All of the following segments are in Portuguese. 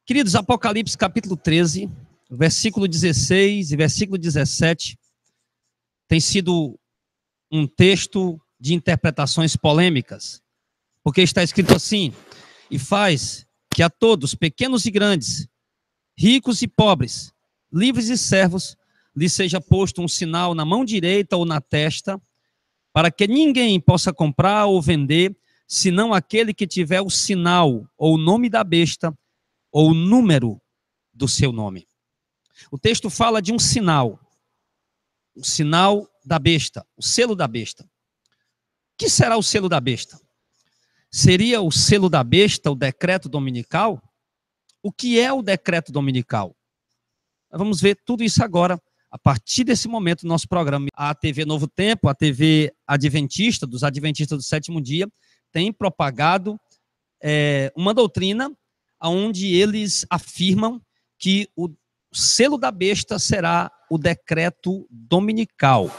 Queridos, Apocalipse capítulo 13, versículo 16 e versículo 17, tem sido um texto de interpretações polêmicas, porque está escrito assim: e faz que a todos, pequenos e grandes, ricos e pobres, livres e servos, lhe seja posto um sinal na mão direita ou na testa, para que ninguém possa comprar ou vender, senão aquele que tiver o sinal, ou o nome da besta, ou o número do seu nome. O texto fala de um sinal, o sinal da besta, o selo da besta. O que será o selo da besta? Seria o selo da besta o decreto dominical? O que é o decreto dominical? Vamos ver tudo isso agora, a partir desse momento, no nosso programa. A TV Novo Tempo, a TV Adventista, dos Adventistas do Sétimo Dia, tem propagado uma doutrina onde eles afirmam que o selo da besta será o decreto dominical,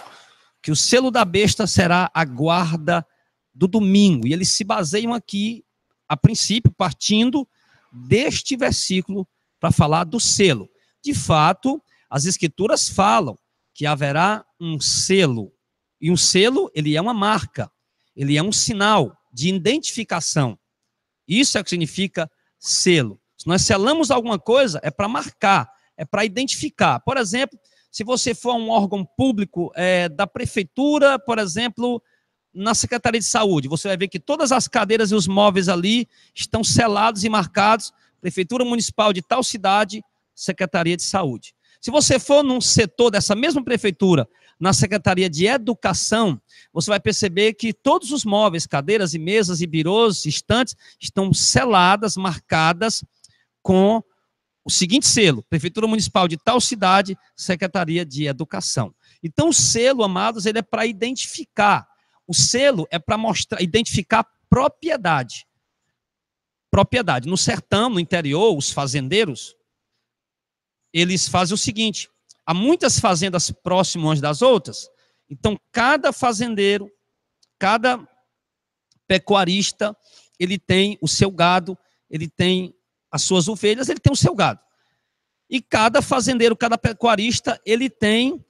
que o selo da besta será a guarda do domingo. E eles se baseiam aqui, a princípio, partindo deste versículo para falar do selo. De fato, as escrituras falam que haverá um selo, e um selo, ele é uma marca, ele é um sinal de identificação. Isso é o que significa selo. Se nós selamos alguma coisa, é para marcar, é para identificar. Por exemplo, se você for a um órgão público da prefeitura, por exemplo, na Secretaria de Saúde, você vai ver que todas as cadeiras e os móveis ali estão selados e marcados, Prefeitura Municipal de tal cidade, Secretaria de Saúde. Se você for num setor dessa mesma prefeitura, na Secretaria de Educação, você vai perceber que todos os móveis, cadeiras e mesas e birôs, estantes, estão seladas, marcadas com o seguinte selo: Prefeitura Municipal de tal cidade, Secretaria de Educação. Então, o selo, amados, ele é para identificar. O selo é para mostrar, identificar propriedade. Propriedade. No sertão, no interior, os fazendeiros, eles fazem o seguinte: há muitas fazendas próximas umas das outras, então cada fazendeiro, cada pecuarista, ele tem o seu gado, ele tem as suas ovelhas, ele tem o seu gado. E cada fazendeiro, cada pecuarista, ele tem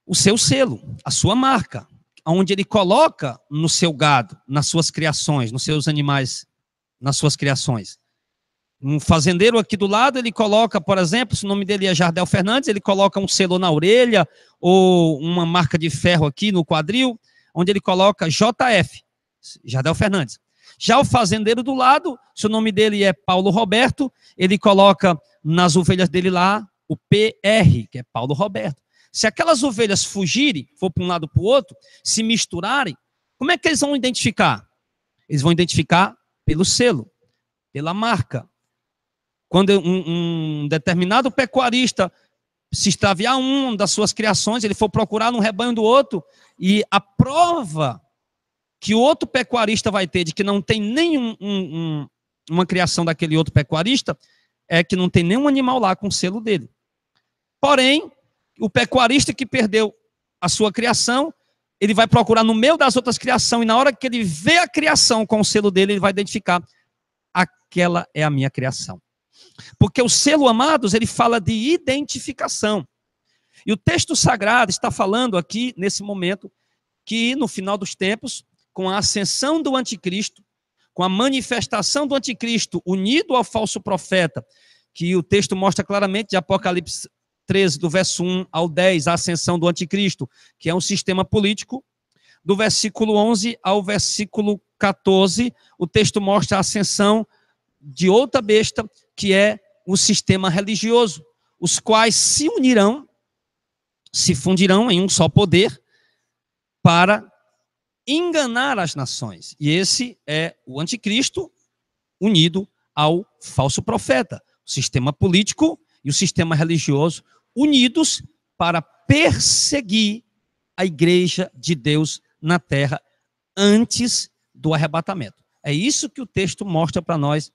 o seu selo, a sua marca, onde ele coloca no seu gado, nas suas criações, nos seus animais, nas suas criações. Um fazendeiro aqui do lado, ele coloca, por exemplo, se o nome dele é Jardel Fernandes, ele coloca um selo na orelha, ou uma marca de ferro aqui no quadril, onde ele coloca JF, Jardel Fernandes. Já o fazendeiro do lado, se o nome dele é Paulo Roberto, ele coloca nas ovelhas dele lá o PR, que é Paulo Roberto. Se aquelas ovelhas fugirem, for para um lado para o outro, se misturarem, como é que eles vão identificar? Eles vão identificar pelo selo, pela marca. Quando um determinado pecuarista se extraviar uma das suas criações, ele for procurar no rebanho do outro, e a prova que o outro pecuarista vai ter de que não tem uma criação daquele outro pecuarista, é que não tem nenhum animal lá com o selo dele. Porém, o pecuarista que perdeu a sua criação, ele vai procurar no meio das outras criações, e na hora que ele vê a criação com o selo dele, ele vai identificar: aquela é a minha criação. Porque o selo, amados, ele fala de identificação. E o texto sagrado está falando aqui, nesse momento, que no final dos tempos, com a ascensão do anticristo, com a manifestação do anticristo unido ao falso profeta, que o texto mostra claramente de Apocalipse 13, do verso 1 ao 10, a ascensão do anticristo, que é um sistema político. Do versículo 11 ao versículo 14, o texto mostra a ascensão de outra besta, que é o sistema religioso, os quais se unirão, se fundirão em um só poder para enganar as nações. E esse é o anticristo unido ao falso profeta. O sistema político e o sistema religioso unidos para perseguir a igreja de Deus na terra antes do arrebatamento. É isso que o texto mostra para nós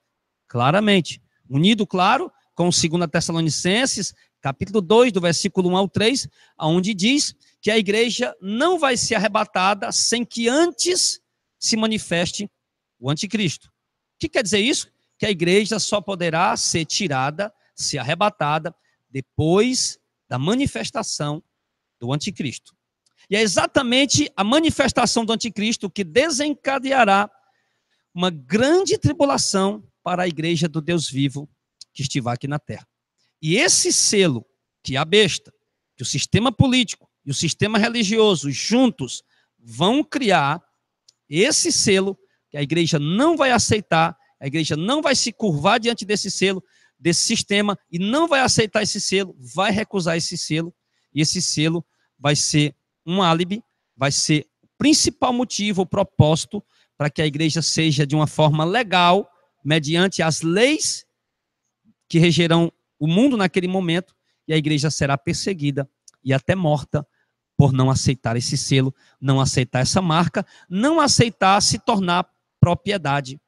claramente. Unido, claro, com 2 Tessalonicenses, capítulo 2, do versículo 1 ao 3, onde diz que a igreja não vai ser arrebatada sem que antes se manifeste o anticristo. O que quer dizer isso? que a igreja só poderá ser tirada, ser arrebatada, depois da manifestação do anticristo. E é exatamente a manifestação do anticristo que desencadeará uma grande tribulação para a igreja do Deus vivo que estiver aqui na terra. E esse selo que a besta, que o sistema político e o sistema religioso juntos vão criar, esse selo que a igreja não vai aceitar, a igreja não vai se curvar diante desse selo, desse sistema, e não vai aceitar esse selo, vai recusar esse selo, e esse selo vai ser um álibi, vai ser o principal motivo, o propósito, para que a igreja seja de uma forma legal, mediante as leis que regerão o mundo naquele momento, e a igreja será perseguida e até morta por não aceitar esse selo, não aceitar essa marca, não aceitar se tornar propriedade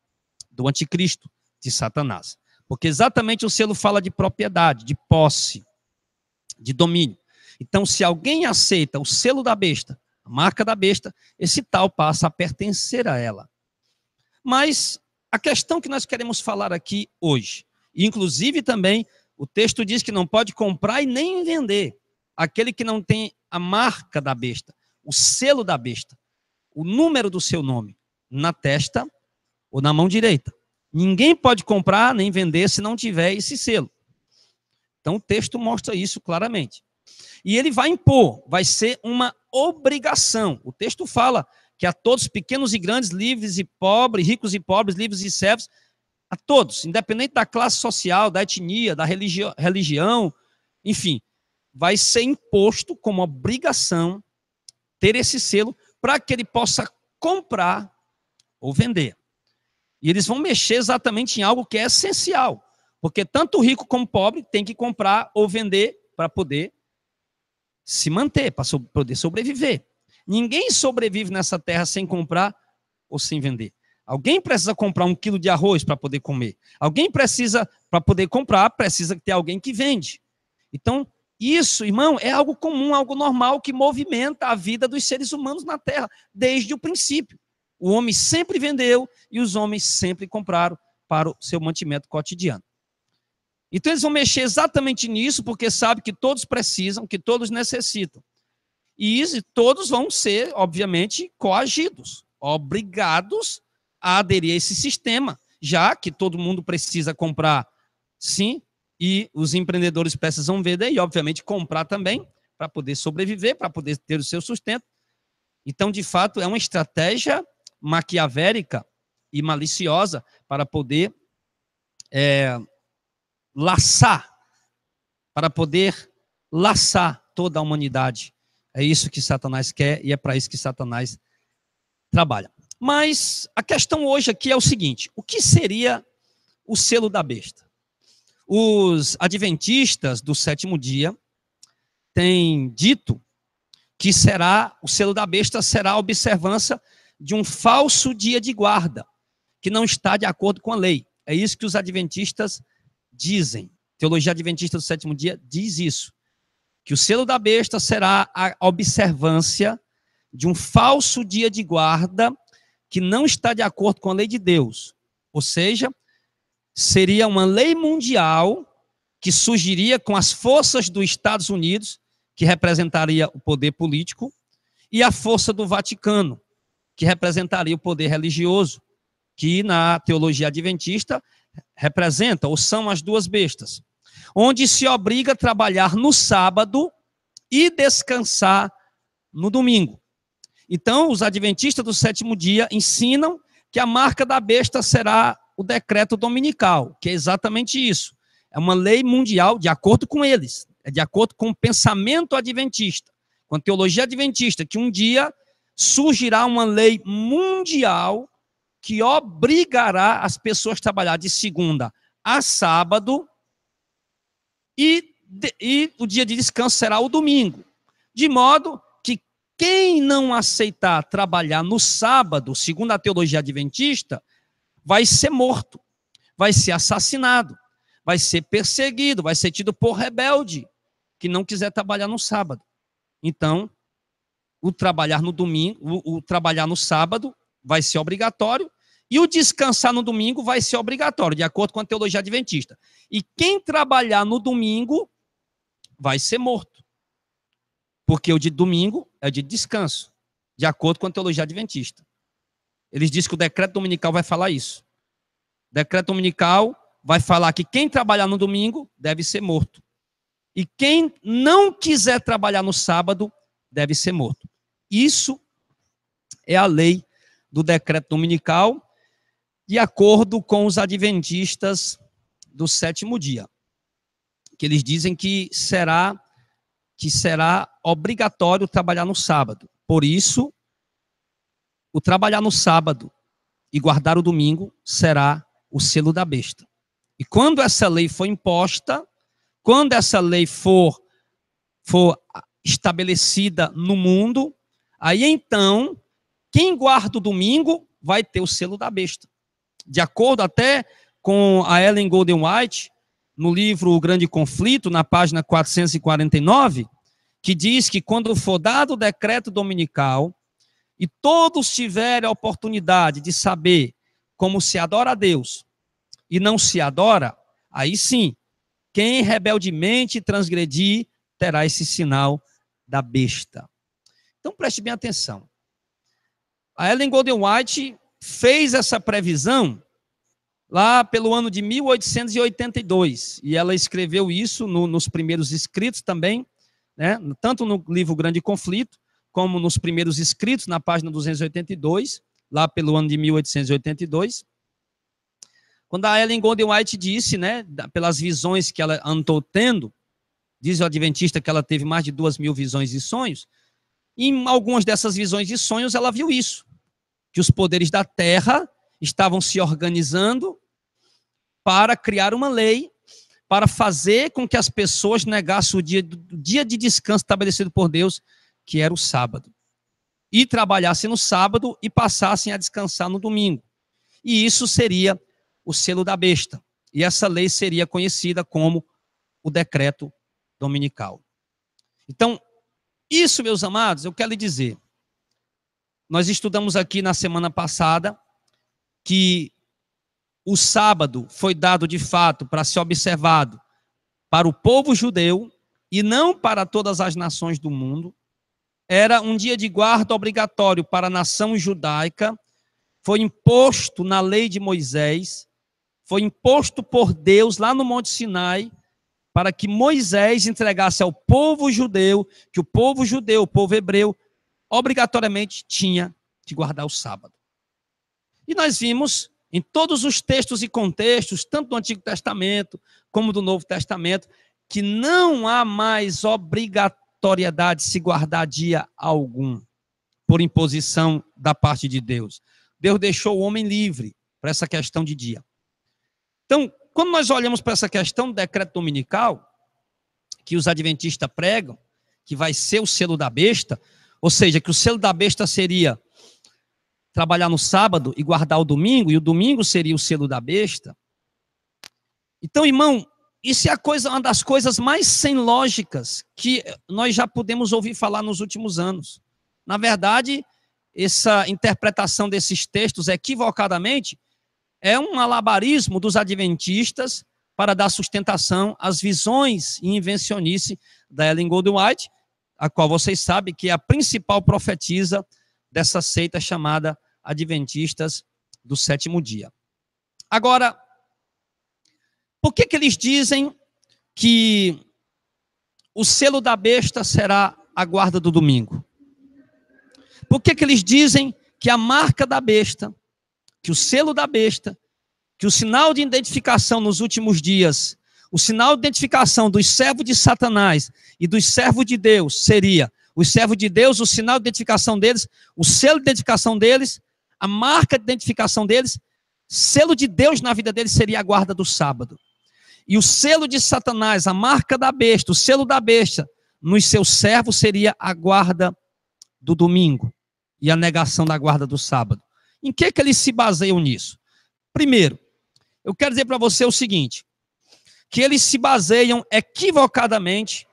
do anticristo, de Satanás. Porque exatamente o selo fala de propriedade, de posse, de domínio. Então, se alguém aceita o selo da besta, a marca da besta, esse tal passa a pertencer a ela. Mas a questão que nós queremos falar aqui hoje, inclusive também o texto diz que não pode comprar e nem vender aquele que não tem a marca da besta, o selo da besta, o número do seu nome, na testa ou na mão direita. Ninguém pode comprar nem vender se não tiver esse selo. Então o texto mostra isso claramente. E ele vai impor, vai ser uma obrigação. O texto fala que a todos, pequenos e grandes, livres e pobres, ricos e pobres, livres e servos, a todos, independente da classe social, da etnia, da religião, enfim, vai ser imposto como obrigação ter esse selo para que ele possa comprar ou vender. E eles vão mexer exatamente em algo que é essencial, porque tanto o rico como o pobre tem que comprar ou vender para poder se manter, para poder sobreviver. Ninguém sobrevive nessa terra sem comprar ou sem vender. Alguém precisa comprar 1 quilo de arroz para poder comer. Alguém precisa, para poder comprar, precisa ter alguém que vende. Então, isso, irmão, é algo comum, algo normal que movimenta a vida dos seres humanos na terra, desde o princípio. O homem sempre vendeu e os homens sempre compraram para o seu mantimento cotidiano. Então, eles vão mexer exatamente nisso, porque sabem que todos precisam, que todos necessitam. E todos vão ser, obviamente, coagidos, obrigados a aderir a esse sistema, já que todo mundo precisa comprar, sim, e os empreendedores precisam vender e, obviamente, comprar também, para poder sobreviver, para poder ter o seu sustento. Então, de fato, é uma estratégia maquiavélica e maliciosa para poder laçar toda a humanidade. É isso que Satanás quer e é para isso que Satanás trabalha. Mas a questão hoje aqui é o seguinte: o que seria o selo da besta? Os adventistas do sétimo dia têm dito que o selo da besta será a observância de um falso dia de guarda, que não está de acordo com a lei. É isso que os adventistas dizem. A teologia adventista do sétimo dia diz isso, que o selo da besta será a observância de um falso dia de guarda que não está de acordo com a lei de Deus. Ou seja, seria uma lei mundial que surgiria com as forças dos Estados Unidos, que representaria o poder político, e a força do Vaticano, que representaria o poder religioso, que na teologia adventista representa, ou são as duas bestas, onde se obriga a trabalhar no sábado e descansar no domingo. Então, os adventistas do sétimo dia ensinam que a marca da besta será o decreto dominical, que é exatamente isso. É uma lei mundial, de acordo com eles, é de acordo com o pensamento adventista, com a teologia adventista, que um dia surgirá uma lei mundial que obrigará as pessoas a trabalhar de segunda a sábado e o dia de descanso será o domingo. De modo que quem não aceitar trabalhar no sábado, segundo a teologia adventista, vai ser morto, vai ser assassinado, vai ser perseguido, vai ser tido por rebelde, que não quiser trabalhar no sábado. Então, o trabalhar no domingo, o trabalhar no sábado vai ser obrigatório, E o descansar no domingo vai ser obrigatório, de acordo com a teologia adventista. E quem trabalhar no domingo vai ser morto. Porque o de domingo é de descanso, de acordo com a teologia adventista. Eles dizem que o decreto dominical vai falar isso. O decreto dominical vai falar que quem trabalhar no domingo deve ser morto. E quem não quiser trabalhar no sábado deve ser morto. Isso é a lei do decreto dominical, de acordo com os adventistas do sétimo dia, que eles dizem que será obrigatório trabalhar no sábado. Por isso, o trabalhar no sábado e guardar o domingo será o selo da besta. E quando essa lei for imposta, quando essa lei for estabelecida no mundo, aí então, quem guarda o domingo vai ter o selo da besta. De acordo até com a Ellen Golden White, no livro O Grande Conflito, na página 449, que diz que quando for dado o decreto dominical e todos tiverem a oportunidade de saber como se adora a Deus e não se adora, aí sim, quem rebeldemente transgredir terá esse sinal da besta. Então preste bem atenção. A Ellen Golden White fez essa previsão lá pelo ano de 1882, e ela escreveu isso nos primeiros escritos também, né? Tanto no livro Grande Conflito, como nos primeiros escritos, na página 282, lá pelo ano de 1882, quando a Ellen Golden White disse, né, pelas visões que ela andou tendo, diz o adventista que ela teve mais de 2.000 visões e sonhos, e em algumas dessas visões e sonhos ela viu isso, que os poderes da terra estavam se organizando para criar uma lei, para fazer com que as pessoas negassem o dia de descanso estabelecido por Deus, que era o sábado. E trabalhassem no sábado e passassem a descansar no domingo. E isso seria o selo da besta. E essa lei seria conhecida como o decreto dominical. Então, isso, meus amados, eu quero lhe dizer. Nós estudamos aqui na semana passada que o sábado foi dado de fato para ser observado para o povo judeu e não para todas as nações do mundo. Era um dia de guarda obrigatório para a nação judaica, foi imposto na lei de Moisés, foi imposto por Deus lá no Monte Sinai, para que Moisés entregasse ao povo judeu, que o povo judeu, o povo hebreu, obrigatoriamente tinha que guardar o sábado. E nós vimos em todos os textos e contextos, tanto do Antigo Testamento como do Novo Testamento, que não há mais obrigatoriedade de se guardar dia algum, por imposição da parte de Deus. Deus deixou o homem livre para essa questão de dia. Então, quando nós olhamos para essa questão do decreto dominical, que os adventistas pregam, que vai ser o selo da besta, ou seja, que o selo da besta seria trabalhar no sábado e guardar o domingo, e o domingo seria o selo da besta. Então, irmão, isso é uma das coisas mais sem lógicas que nós já podemos ouvir falar nos últimos anos. Na verdade, essa interpretação desses textos equivocadamente é um malabarismo dos adventistas para dar sustentação às visões e invencionice da Ellen Golden White, a qual vocês sabem que é a principal profetisa dessa seita chamada Adventistas do Sétimo Dia. Agora, por que eles dizem que o selo da besta será a guarda do domingo? Por que eles dizem que a marca da besta, que o selo da besta, que o sinal de identificação nos últimos dias, o sinal de identificação dos servos de Satanás e dos servos de Deus seria os servos de Deus, o sinal de identificação deles, o selo de identificação deles, a marca de identificação deles, selo de Deus na vida deles seria a guarda do sábado. E o selo de Satanás, a marca da besta, o selo da besta nos seus servos seria a guarda do domingo e a negação da guarda do sábado. Em que eles se baseiam nisso? Primeiro, eu quero dizer para você o seguinte, que eles se baseiam equivocadamente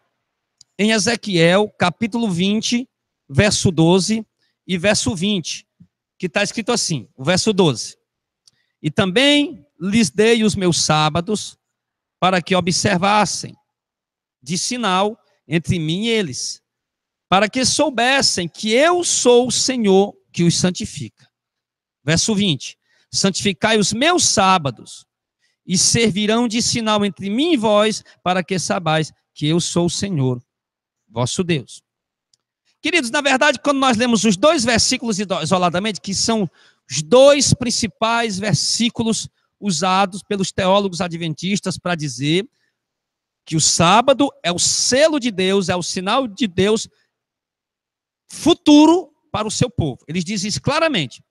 em Ezequiel, capítulo 20, verso 12 e verso 20, que está escrito assim, o verso 12. E também lhes dei os meus sábados para que observassem de sinal entre mim e eles, para que soubessem que eu sou o Senhor que os santifica. Verso 20. Santificai os meus sábados e servirão de sinal entre mim e vós, para que saibais que eu sou o Senhor, vosso Deus. Queridos, na verdade, quando nós lemos os dois versículos isoladamente, que são os dois principais versículos usados pelos teólogos adventistas para dizer que o sábado é o selo de Deus, é o sinal de Deus futuro para o seu povo. Eles dizem isso claramente,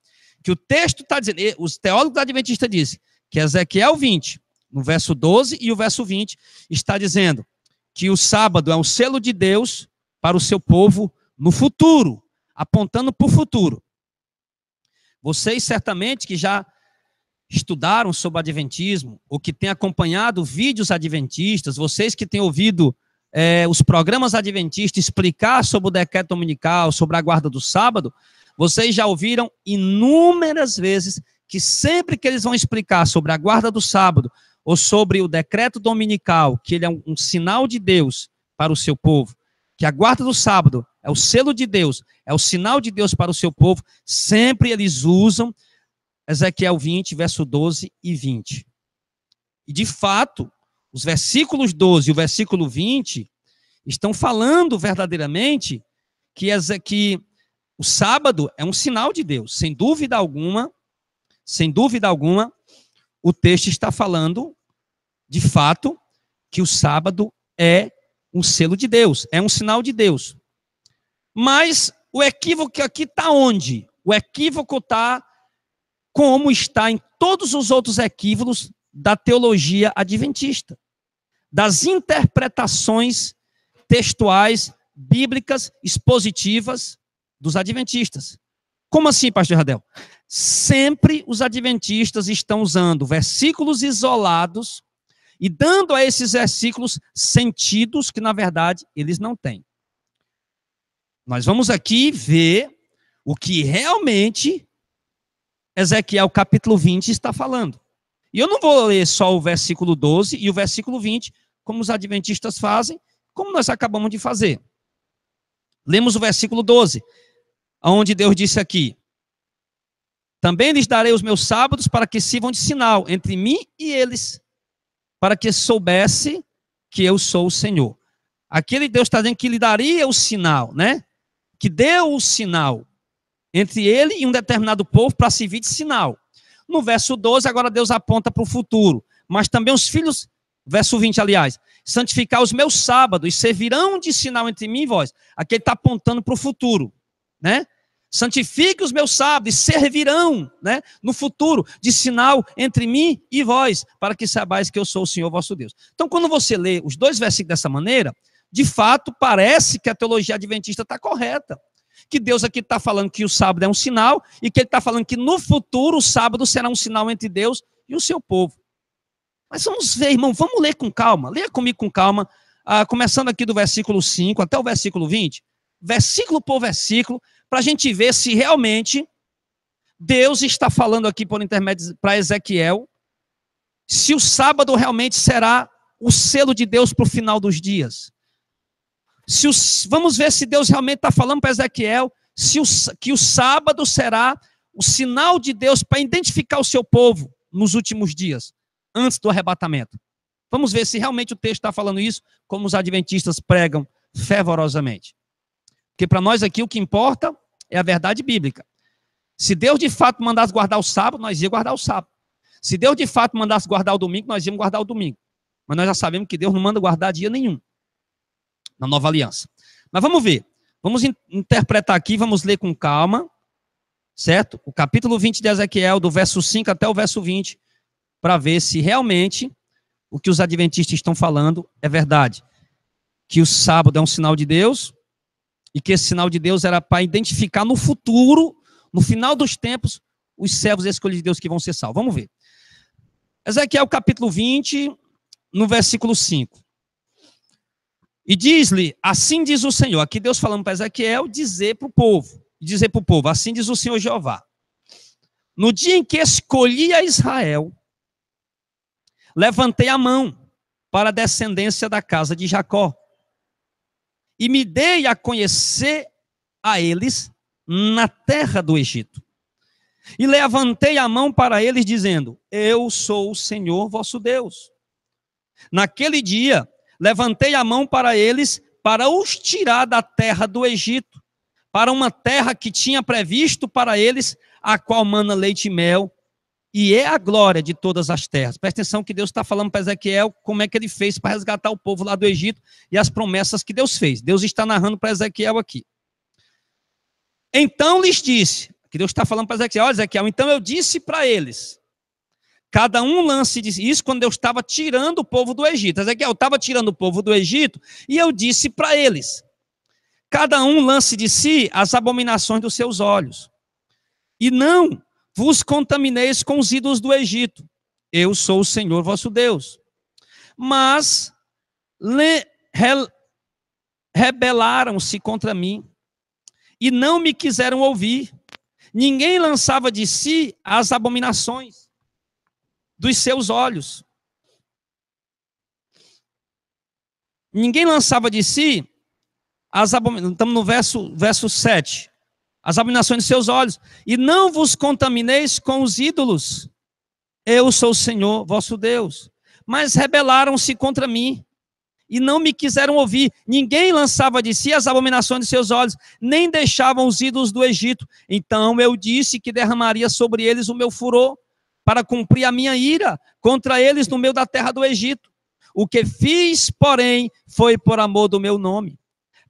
que o texto está dizendo, os teólogos adventistas dizem que Ezequiel 20, no verso 12 e o verso 20, está dizendo que o sábado é um selo de Deus para o seu povo no futuro, apontando para o futuro. Vocês certamente que já estudaram sobre o adventismo, ou que têm acompanhado vídeos adventistas, vocês que têm ouvido os programas adventistas explicar sobre o decreto dominical, sobre a guarda do sábado, vocês já ouviram inúmeras vezes que sempre que eles vão explicar sobre a guarda do sábado, ou sobre o decreto dominical, que ele é um sinal de Deus para o seu povo, que a guarda do sábado é o selo de Deus, é o sinal de Deus para o seu povo, sempre eles usam Ezequiel 20, verso 12 e 20. E de fato, os versículos 12 e o versículo 20 estão falando verdadeiramente que o sábado é um sinal de Deus. Sem dúvida alguma, o texto está falando, de fato, que o sábado é um selo de Deus, é um sinal de Deus. Mas o equívoco aqui está onde? O equívoco está como está em todos os outros equívocos da teologia adventista, das interpretações textuais, bíblicas, expositivas dos adventistas. Como assim, pastor Radel? Sempre os adventistas estão usando versículos isolados e dando a esses versículos sentidos que, na verdade, eles não têm. Nós vamos aqui ver o que realmente Ezequiel capítulo 20 está falando. E eu não vou ler só o versículo 12 e o versículo 20, como os adventistas fazem, como nós acabamos de fazer. Lemos o versículo 12, onde Deus disse aqui: também lhes darei os meus sábados para que sirvam de sinal entre mim e eles, para que soubesse que eu sou o Senhor. Aquele Deus está dizendo que lhe daria o sinal, né? Que deu o sinal entre ele e um determinado povo para servir de sinal. No verso 12, agora Deus aponta para o futuro. Mas também os filhos, verso 20, aliás, santificar os meus sábados, servirão de sinal entre mim e vós. Aqui ele está apontando para o futuro, né? Santifique os meus sábados, servirão, né, no futuro, de sinal entre mim e vós, para que saibais que eu sou o Senhor vosso Deus. Então, quando você lê os dois versículos dessa maneira, de fato, parece que a teologia adventista está correta. Que Deus aqui está falando que o sábado é um sinal, e que ele está falando que no futuro o sábado será um sinal entre Deus e o seu povo. Mas vamos ver, irmão, vamos ler com calma, leia comigo com calma, começando aqui do versículo 5 até o versículo 20, versículo por versículo, para a gente ver se realmente Deus está falando aqui por intermédio para Ezequiel, se o sábado realmente será o selo de Deus para o final dos dias. Vamos ver se Deus realmente está falando para Ezequiel que o sábado será o sinal de Deus para identificar o seu povo nos últimos dias, antes do arrebatamento. Vamos ver se realmente o texto está falando isso, como os adventistas pregam fervorosamente. Porque para nós aqui o que importa é a verdade bíblica. Se Deus de fato mandasse guardar o sábado, nós íamos guardar o sábado. Se Deus de fato mandasse guardar o domingo, nós íamos guardar o domingo. Mas nós já sabemos que Deus não manda guardar dia nenhum na nova aliança. Mas vamos ver. Vamos interpretar aqui, vamos ler com calma, certo? O capítulo 20 de Ezequiel, do verso 5 até o verso 20, para ver se realmente o que os adventistas estão falando é verdade. Que o sábado é um sinal de Deus, e que esse sinal de Deus era para identificar no futuro, no final dos tempos, os servos escolhidos de Deus que vão ser salvos. Vamos ver. Ezequiel capítulo 20, no versículo 5. E diz-lhe, assim diz o Senhor, aqui Deus falando para Ezequiel, dizer para o povo, assim diz o Senhor Jeová. no dia em que escolhi a Israel, levantei a mão para a descendência da casa de Jacó, e me dei a conhecer a eles na terra do Egito. E levantei a mão para eles, dizendo: eu sou o Senhor vosso Deus. Naquele dia, levantei a mão para eles, para os tirar da terra do Egito, para uma terra que tinha previsto para eles, a qual mana leite e mel, e é a glória de todas as terras. Presta atenção que Deus está falando para Ezequiel como é que ele fez para resgatar o povo lá do Egito e as promessas que Deus fez. Deus está narrando para Ezequiel aqui. Então lhes disse, que Deus está falando para Ezequiel: olha, Ezequiel, então eu disse para eles, cada um lance de isso quando Deus estava tirando o povo do Egito. Ezequiel estava tirando o povo do Egito, e eu disse para eles: cada um lance de si as abominações dos seus olhos, e não vos contamineis com os ídolos do Egito. Eu sou o Senhor vosso Deus. Mas rebelaram-se contra mim, e não me quiseram ouvir. Ninguém lançava de si as abominações dos seus olhos. Ninguém lançava de si as abominações. Estamos no verso 7. As abominações dos seus olhos. E não vos contamineis com os ídolos. Eu sou o Senhor vosso Deus. Mas rebelaram-se contra mim, e não me quiseram ouvir. Ninguém lançava de si as abominações de seus olhos, nem deixavam os ídolos do Egito. Então eu disse que derramaria sobre eles o meu furor, para cumprir a minha ira contra eles no meio da terra do Egito. O que fiz, porém, foi por amor do meu nome,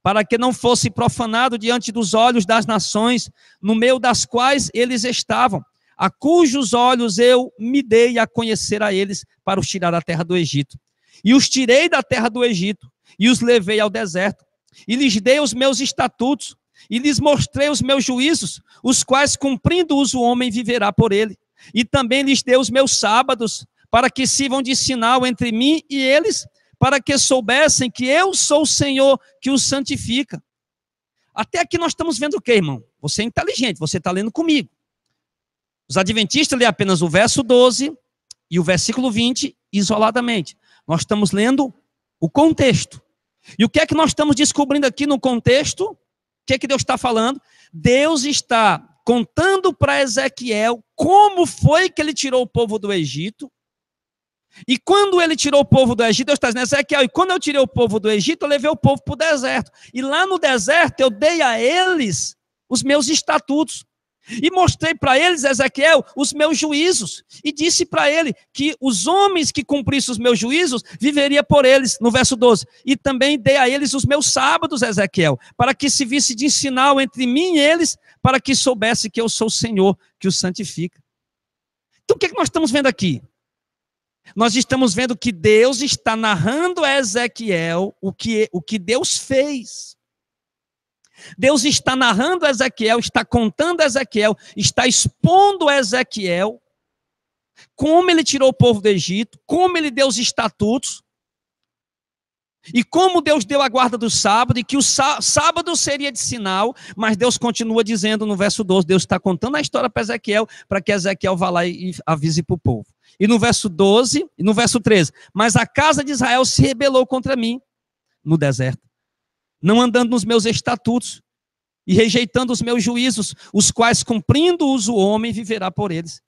para que não fosse profanado diante dos olhos das nações, no meio das quais eles estavam, a cujos olhos eu me dei a conhecer a eles, para os tirar da terra do Egito. E os tirei da terra do Egito, e os levei ao deserto, e lhes dei os meus estatutos, e lhes mostrei os meus juízos, os quais, cumprindo-os, o homem viverá por ele. E também lhes dei os meus sábados, para que sirvam de sinal entre mim e eles, para que soubessem que eu sou o Senhor que os santifica. Até aqui nós estamos vendo o quê, irmão? Você é inteligente, você está lendo comigo. Os adventistas lêem apenas o verso 12 e o versículo 20 isoladamente. Nós estamos lendo o contexto. E o que é que nós estamos descobrindo aqui no contexto? O que é que Deus está falando? Deus está contando para Ezequiel como foi que ele tirou o povo do Egito. E quando ele tirou o povo do Egito, Deus está dizendo: Ezequiel, e quando eu tirei o povo do Egito, eu levei o povo para o deserto. E lá no deserto eu dei a eles os meus estatutos. E mostrei para eles, Ezequiel, os meus juízos. E disse para ele que os homens que cumprissem os meus juízos, viveria por eles, no verso 12. E também dei a eles os meus sábados, Ezequiel, para que se visse de sinal entre mim e eles, para que soubesse que eu sou o Senhor que os santifica. Então o que é que nós estamos vendo aqui? Nós estamos vendo que Deus está narrando a Ezequiel o que Deus fez. Deus está narrando a Ezequiel, está contando a Ezequiel, está expondo a Ezequiel como ele tirou o povo do Egito, como ele deu os estatutos, e como Deus deu a guarda do sábado, e que o sábado seria de sinal, mas Deus continua dizendo no verso 12, Deus está contando a história para Ezequiel, para que Ezequiel vá lá e avise para o povo. E no verso 12, e no verso 13, mas a casa de Israel se rebelou contra mim no deserto, não andando nos meus estatutos, e rejeitando os meus juízos, os quais, cumprindo-os, o homem viverá por eles.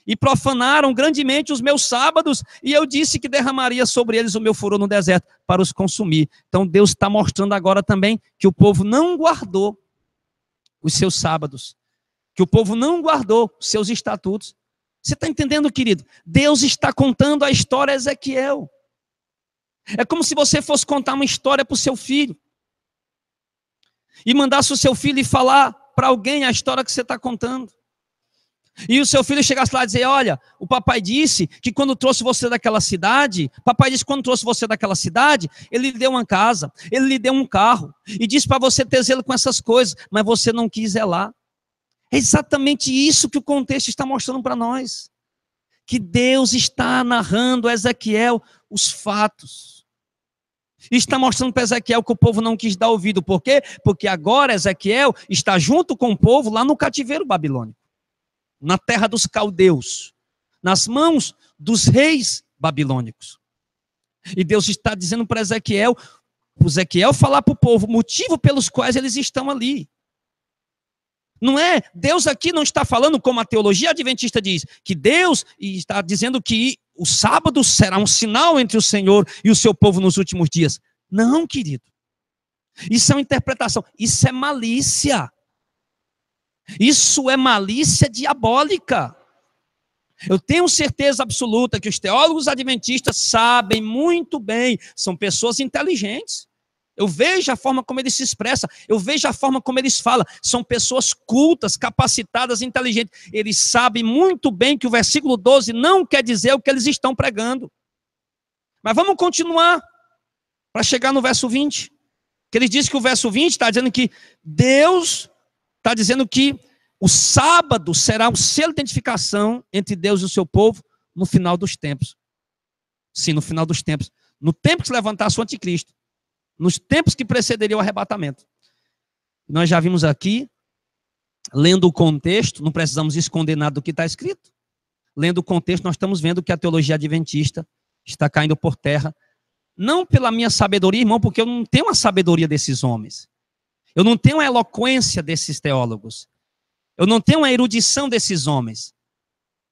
E profanaram grandemente os meus sábados, e eu disse que derramaria sobre eles o meu furor no deserto, para os consumir. Então Deus está mostrando agora também que o povo não guardou os seus sábados, que o povo não guardou os seus estatutos. Você está entendendo, querido? Deus está contando a história a Ezequiel. É como se você fosse contar uma história para o seu filho, e mandasse o seu filho ir falar para alguém a história que você está contando. E o seu filho chegasse lá e dizer: olha, o papai disse que quando trouxe você daquela cidade, ele lhe deu uma casa, ele lhe deu um carro, e disse para você ter zelo com essas coisas, mas você não quis zelar. É exatamente isso que o contexto está mostrando para nós. Que Deus está narrando a Ezequiel os fatos. E está mostrando para Ezequiel que o povo não quis dar ouvido. Por quê? Porque agora Ezequiel está junto com o povo lá no cativeiro babilônico. na terra dos caldeus, nas mãos dos reis babilônicos. E Deus está dizendo para Ezequiel falar para o povo o motivo pelos quais eles estão ali. Não é, Deus aqui não está falando, como a teologia adventista diz, que Deus está dizendo que o sábado será um sinal entre o Senhor e o seu povo nos últimos dias. Não, querido. Isso é uma interpretação, isso é malícia. Isso é malícia diabólica. Eu tenho certeza absoluta que os teólogos adventistas sabem muito bem, são pessoas inteligentes. Eu vejo a forma como eles se expressam, eu vejo a forma como eles falam. São pessoas cultas, capacitadas, inteligentes. Eles sabem muito bem que o versículo 12 não quer dizer o que eles estão pregando. Mas vamos continuar para chegar no verso 20. Que ele diz que o verso 20 está dizendo que Deus está dizendo que o sábado será um selo de identificação entre Deus e o seu povo no final dos tempos. Sim, no final dos tempos. No tempo que se levantasse o anticristo. Nos tempos que precederiam o arrebatamento. Nós já vimos aqui, lendo o contexto, não precisamos esconder nada do que está escrito. Lendo o contexto, nós estamos vendo que a teologia adventista está caindo por terra. Não pela minha sabedoria, irmão, porque eu não tenho a sabedoria desses homens. Eu não tenho a eloquência desses teólogos. Eu não tenho a erudição desses homens.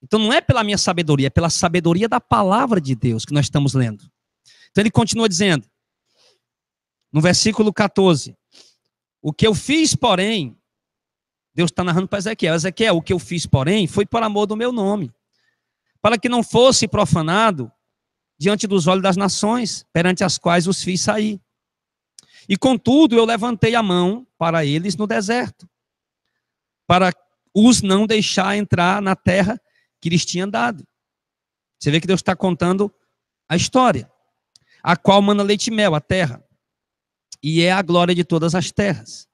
Então não é pela minha sabedoria, é pela sabedoria da palavra de Deus que nós estamos lendo. Então ele continua dizendo, no versículo 14, o que eu fiz, porém, Deus está narrando para Ezequiel, Ezequiel, o que eu fiz, porém, foi por amor do meu nome, para que não fosse profanado diante dos olhos das nações, perante as quais os fiz sair. E contudo, eu levantei a mão para eles no deserto, para os não deixar entrar na terra que lhes tinha dado. Você vê que Deus está contando a história, a qual mana leite e mel, a terra, e é a glória de todas as terras,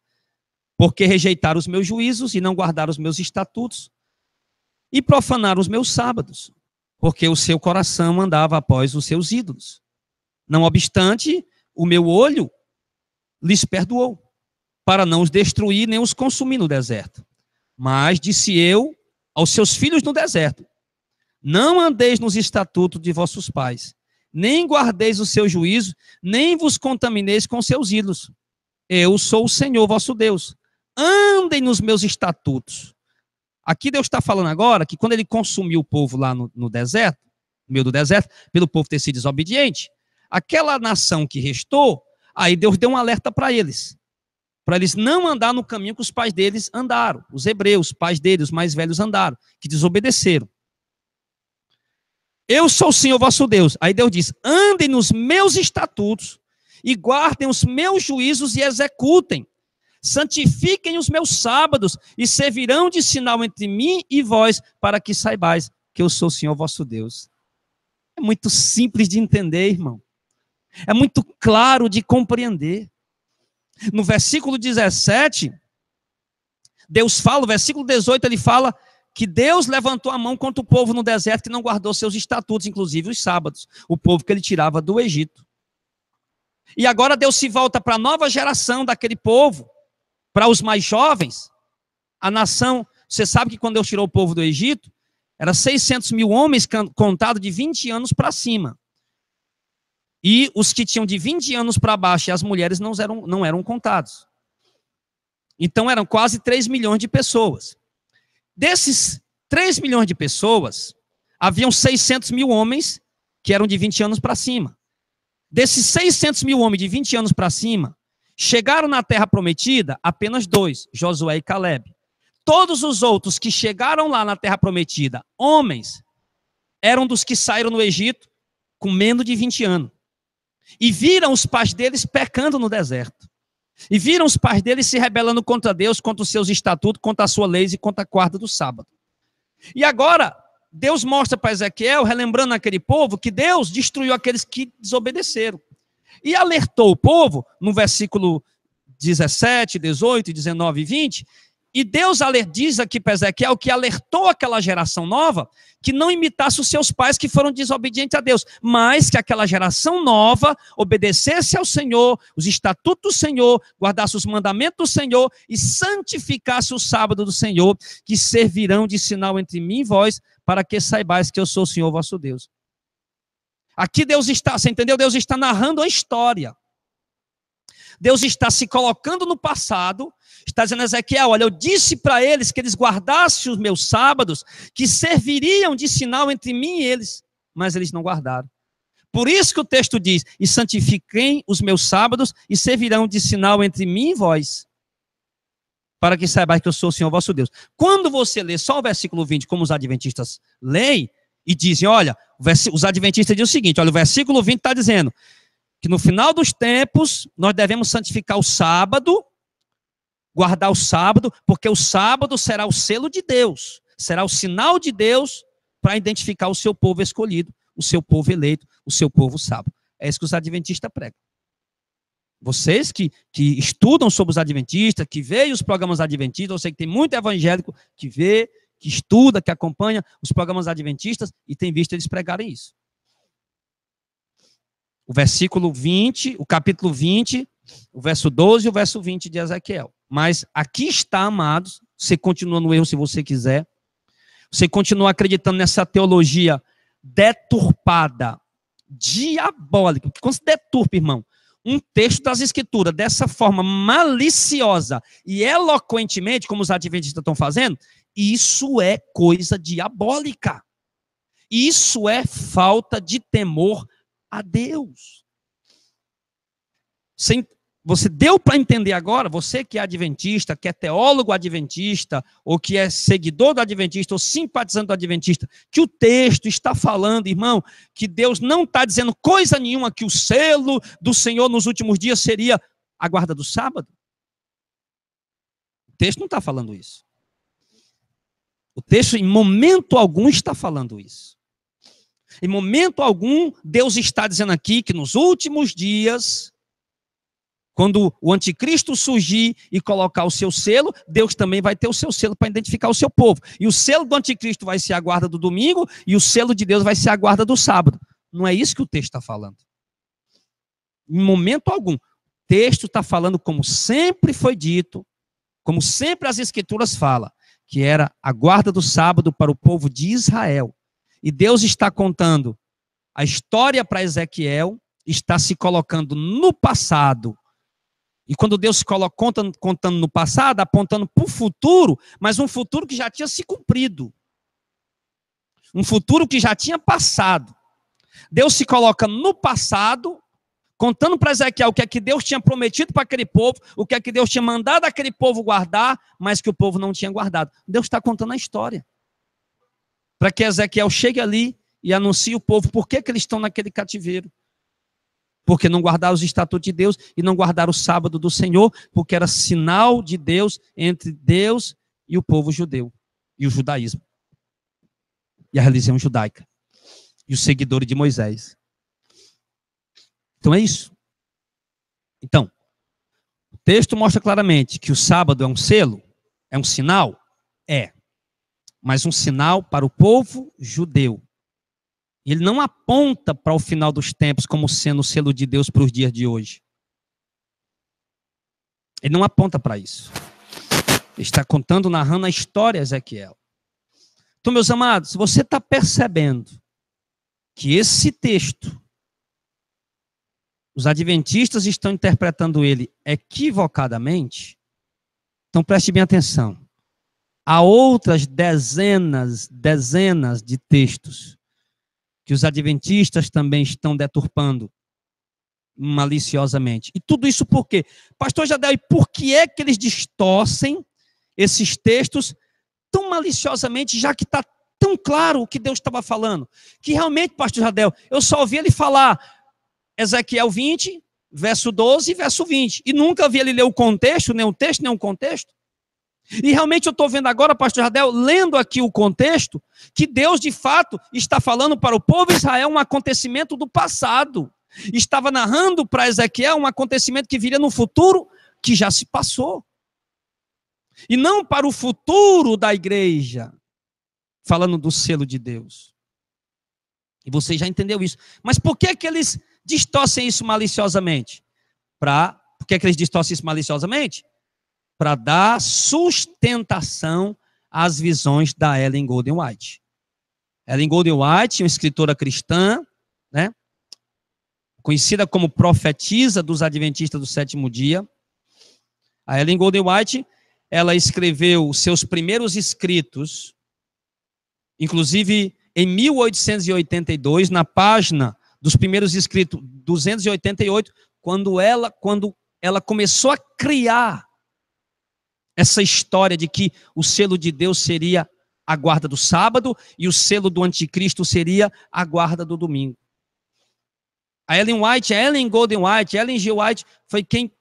porque rejeitaram os meus juízos e não guardaram os meus estatutos, e profanaram os meus sábados, porque o seu coração andava após os seus ídolos. Não obstante, o meu olho lhes perdoou, para não os destruir nem os consumir no deserto. Mas disse eu aos seus filhos no deserto, não andeis nos estatutos de vossos pais, nem guardeis o seu juízo, nem vos contamineis com seus ídolos. Eu sou o Senhor vosso Deus. Andem nos meus estatutos. Aqui Deus está falando agora que quando ele consumiu o povo lá no deserto, no meio do deserto, pelo povo ter sido desobediente, aquela nação que restou, aí Deus deu um alerta para eles não andar no caminho que os pais deles andaram, os hebreus, pais deles, os mais velhos andaram, que desobedeceram. Eu sou o Senhor vosso Deus. Aí Deus diz, andem nos meus estatutos e guardem os meus juízos e executem. Santifiquem os meus sábados e servirão de sinal entre mim e vós, para que saibais que eu sou o Senhor vosso Deus. É muito simples de entender, irmão. É muito claro de compreender. No versículo 17, Deus fala, no versículo 18 ele fala que Deus levantou a mão contra o povo no deserto que não guardou seus estatutos, inclusive os sábados, o povo que ele tirava do Egito. E agora Deus se volta para a nova geração daquele povo, para os mais jovens, a nação. Você sabe que quando Deus tirou o povo do Egito, era 600 mil homens contados de 20 anos para cima. E os que tinham de 20 anos para baixo e as mulheres não eram contados. Então eram quase 3 milhões de pessoas. Desses 3 milhões de pessoas, haviam 600 mil homens que eram de 20 anos para cima. Desses 600 mil homens de 20 anos para cima, chegaram na terra prometida apenas 2, Josué e Calebe. Todos os outros que chegaram lá na terra prometida, homens, eram dos que saíram no Egito com menos de 20 anos. E viram os pais deles pecando no deserto. E viram os pais deles se rebelando contra Deus, contra os seus estatutos, contra a sua lei e contra a guarda do sábado. E agora, Deus mostra para Ezequiel, relembrando aquele povo, que Deus destruiu aqueles que desobedeceram. E alertou o povo, no versículo 17, 18, 19 e 20, E Deus diz aqui para Ezequiel que alertou aquela geração nova que não imitasse os seus pais que foram desobedientes a Deus, mas que aquela geração nova obedecesse ao Senhor, os estatutos do Senhor, guardasse os mandamentos do Senhor e santificasse o sábado do Senhor, que servirão de sinal entre mim e vós, para que saibais que eu sou o Senhor vosso Deus. Aqui Deus está, você entendeu? Deus está narrando a história. Deus está se colocando no passado, está dizendo a Ezequiel, olha, eu disse para eles que eles guardassem os meus sábados, que serviriam de sinal entre mim e eles, mas eles não guardaram. Por isso que o texto diz, e santifiquem os meus sábados e servirão de sinal entre mim e vós, para que saibais que eu sou o Senhor vosso Deus. Quando você lê só o versículo 20, como os adventistas leem, e dizem, olha, os adventistas dizem o seguinte, olha, o versículo 20 está dizendo, que no final dos tempos, nós devemos santificar o sábado, guardar o sábado, porque o sábado será o selo de Deus, será o sinal de Deus para identificar o seu povo escolhido, o seu povo eleito, o seu povo sábado. É isso que os adventistas pregam. Vocês que estudam sobre os adventistas, que veem os programas adventistas, eu sei que tem muito evangélico que vê, que estuda, que acompanha os programas adventistas e tem visto eles pregarem isso. O versículo 20, o capítulo 20, o verso 12 e o verso 20 de Ezequiel. Mas aqui está, amados, você continua no erro se você quiser, você continua acreditando nessa teologia deturpada, diabólica. Quando se deturpa, irmão, um texto das Escrituras dessa forma maliciosa e eloquentemente, como os adventistas estão fazendo, isso é coisa diabólica. Isso é falta de temor a Deus. Você deu para entender agora, você que é adventista, que é teólogo adventista, ou que é seguidor do adventista, ou simpatizante do adventista, que o texto está falando, irmão, que Deus não está dizendo coisa nenhuma, que o selo do Senhor nos últimos dias seria a guarda do sábado. O texto não está falando isso. O texto, em momento algum, está falando isso. Em momento algum, Deus está dizendo aqui que nos últimos dias, quando o anticristo surgir e colocar o seu selo, Deus também vai ter o seu selo para identificar o seu povo. E o selo do anticristo vai ser a guarda do domingo e o selo de Deus vai ser a guarda do sábado. Não é isso que o texto está falando. Em momento algum. O texto está falando como sempre foi dito, como sempre as Escrituras falam, que era a guarda do sábado para o povo de Israel. E Deus está contando a história para Ezequiel, está se colocando no passado. E quando Deus se coloca contando no passado, apontando para o futuro, mas um futuro que já tinha se cumprido. Um futuro que já tinha passado. Deus se coloca no passado, contando para Ezequiel o que é que Deus tinha prometido para aquele povo, o que é que Deus tinha mandado aquele povo guardar, mas que o povo não tinha guardado. Deus está contando a história. Para que Ezequiel chegue ali e anuncie o povo por que eles estão naquele cativeiro. Porque não guardaram os estatutos de Deus e não guardaram o sábado do Senhor, porque era sinal de Deus entre Deus e o povo judeu, e o judaísmo, e a religião judaica, e os seguidores de Moisés. Então é isso. Então, o texto mostra claramente que o sábado é um selo, é um sinal, mas um sinal para o povo judeu. Ele não aponta para o final dos tempos como sendo o selo de Deus para os dias de hoje. Ele não aponta para isso. Ele está contando, narrando a história, Ezequiel. Então, meus amados, se você está percebendo que esse texto, os adventistas estão interpretando ele equivocadamente, então preste bem atenção. Há outras dezenas de textos que os adventistas também estão deturpando maliciosamente. E tudo isso por quê? Pastor Jadel, e por que é que eles distorcem esses textos tão maliciosamente, já que está tão claro o que Deus estava falando? Que realmente, pastor Jadel, eu só ouvi ele falar Ezequiel 20, verso 12 e verso 20. E nunca vi ele ler o contexto, nem o texto, nem o contexto. E realmente eu estou vendo agora, pastor Jadel, lendo aqui o contexto, que Deus de fato está falando para o povo de Israel um acontecimento do passado. Estava narrando para Ezequiel um acontecimento que viria no futuro, que já se passou. E não para o futuro da igreja, falando do selo de Deus. E você já entendeu isso. Mas por que que eles distorcem isso maliciosamente? Por que que eles distorcem isso maliciosamente? Para dar sustentação às visões da Ellen Golden White. Ellen Golden White, uma escritora cristã, né, conhecida como profetisa dos adventistas do sétimo dia. A Ellen Golden White, ela escreveu seus primeiros escritos, inclusive em 1882, na página dos primeiros escritos 288, quando ela começou a criar essa história de que o selo de Deus seria a guarda do sábado e o selo do anticristo seria a guarda do domingo. A Ellen White, a Ellen Golden White, a Ellen G. White foi quem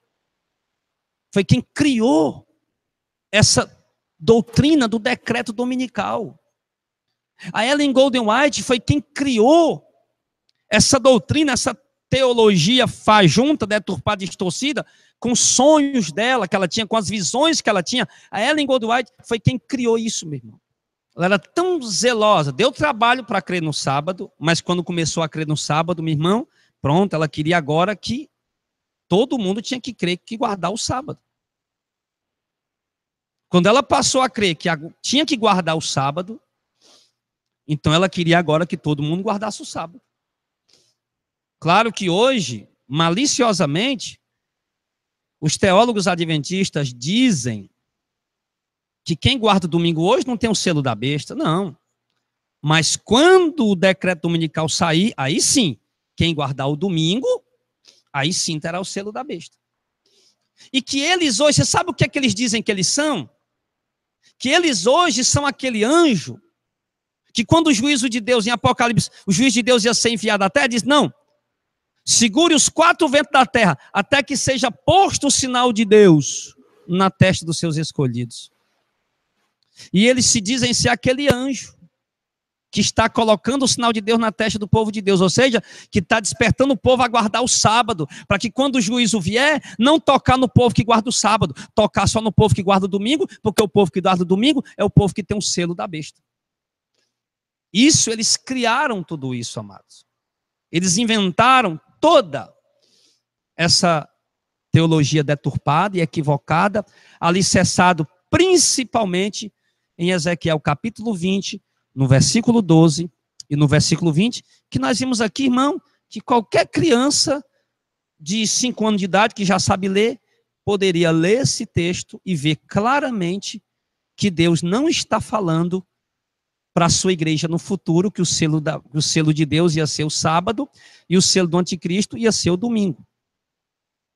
criou essa doutrina do decreto dominical. A Ellen Golden White foi quem criou essa doutrina, essa teologia fajunta, deturpada, distorcida, com os sonhos dela, que ela tinha, com as visões que ela tinha. A Ellen Golden White foi quem criou isso, meu irmão. Ela era tão zelosa, deu trabalho para crer no sábado, mas quando começou a crer no sábado, meu irmão, pronto, ela queria agora que todo mundo tinha que crer que guardar o sábado. Quando ela passou a crer que tinha que guardar o sábado, então ela queria agora que todo mundo guardasse o sábado. Claro que hoje, maliciosamente, os teólogos adventistas dizem que quem guarda o domingo hoje não tem o selo da besta, não. Mas quando o decreto dominical sair, aí sim, quem guardar o domingo, aí sim terá o selo da besta. E que eles hoje, você sabe o que é que eles dizem que eles são? Que eles hoje são aquele anjo, que quando o juízo de Deus, em Apocalipse, o juiz de Deus ia ser enviado à terra, diz, não, segure os 4 ventos da terra, até que seja posto o sinal de Deus na testa dos seus escolhidos. E eles se dizem ser aquele anjo que está colocando o sinal de Deus na testa do povo de Deus, ou seja, que está despertando o povo a guardar o sábado, para que quando o juízo vier, não tocar no povo que guarda o sábado, tocar só no povo que guarda o domingo, porque o povo que guarda o domingo é o povo que tem o selo da besta. Isso, eles criaram tudo isso, amados. Eles inventaram toda essa teologia deturpada e equivocada, alicerçado principalmente em Ezequiel capítulo 20, no versículo 12 e no versículo 20, que nós vimos aqui, irmão, que qualquer criança de 5 anos de idade que já sabe ler, poderia ler esse texto e ver claramente que Deus não está falando para a sua igreja no futuro, que o selo de Deus ia ser o sábado e o selo do anticristo ia ser o domingo.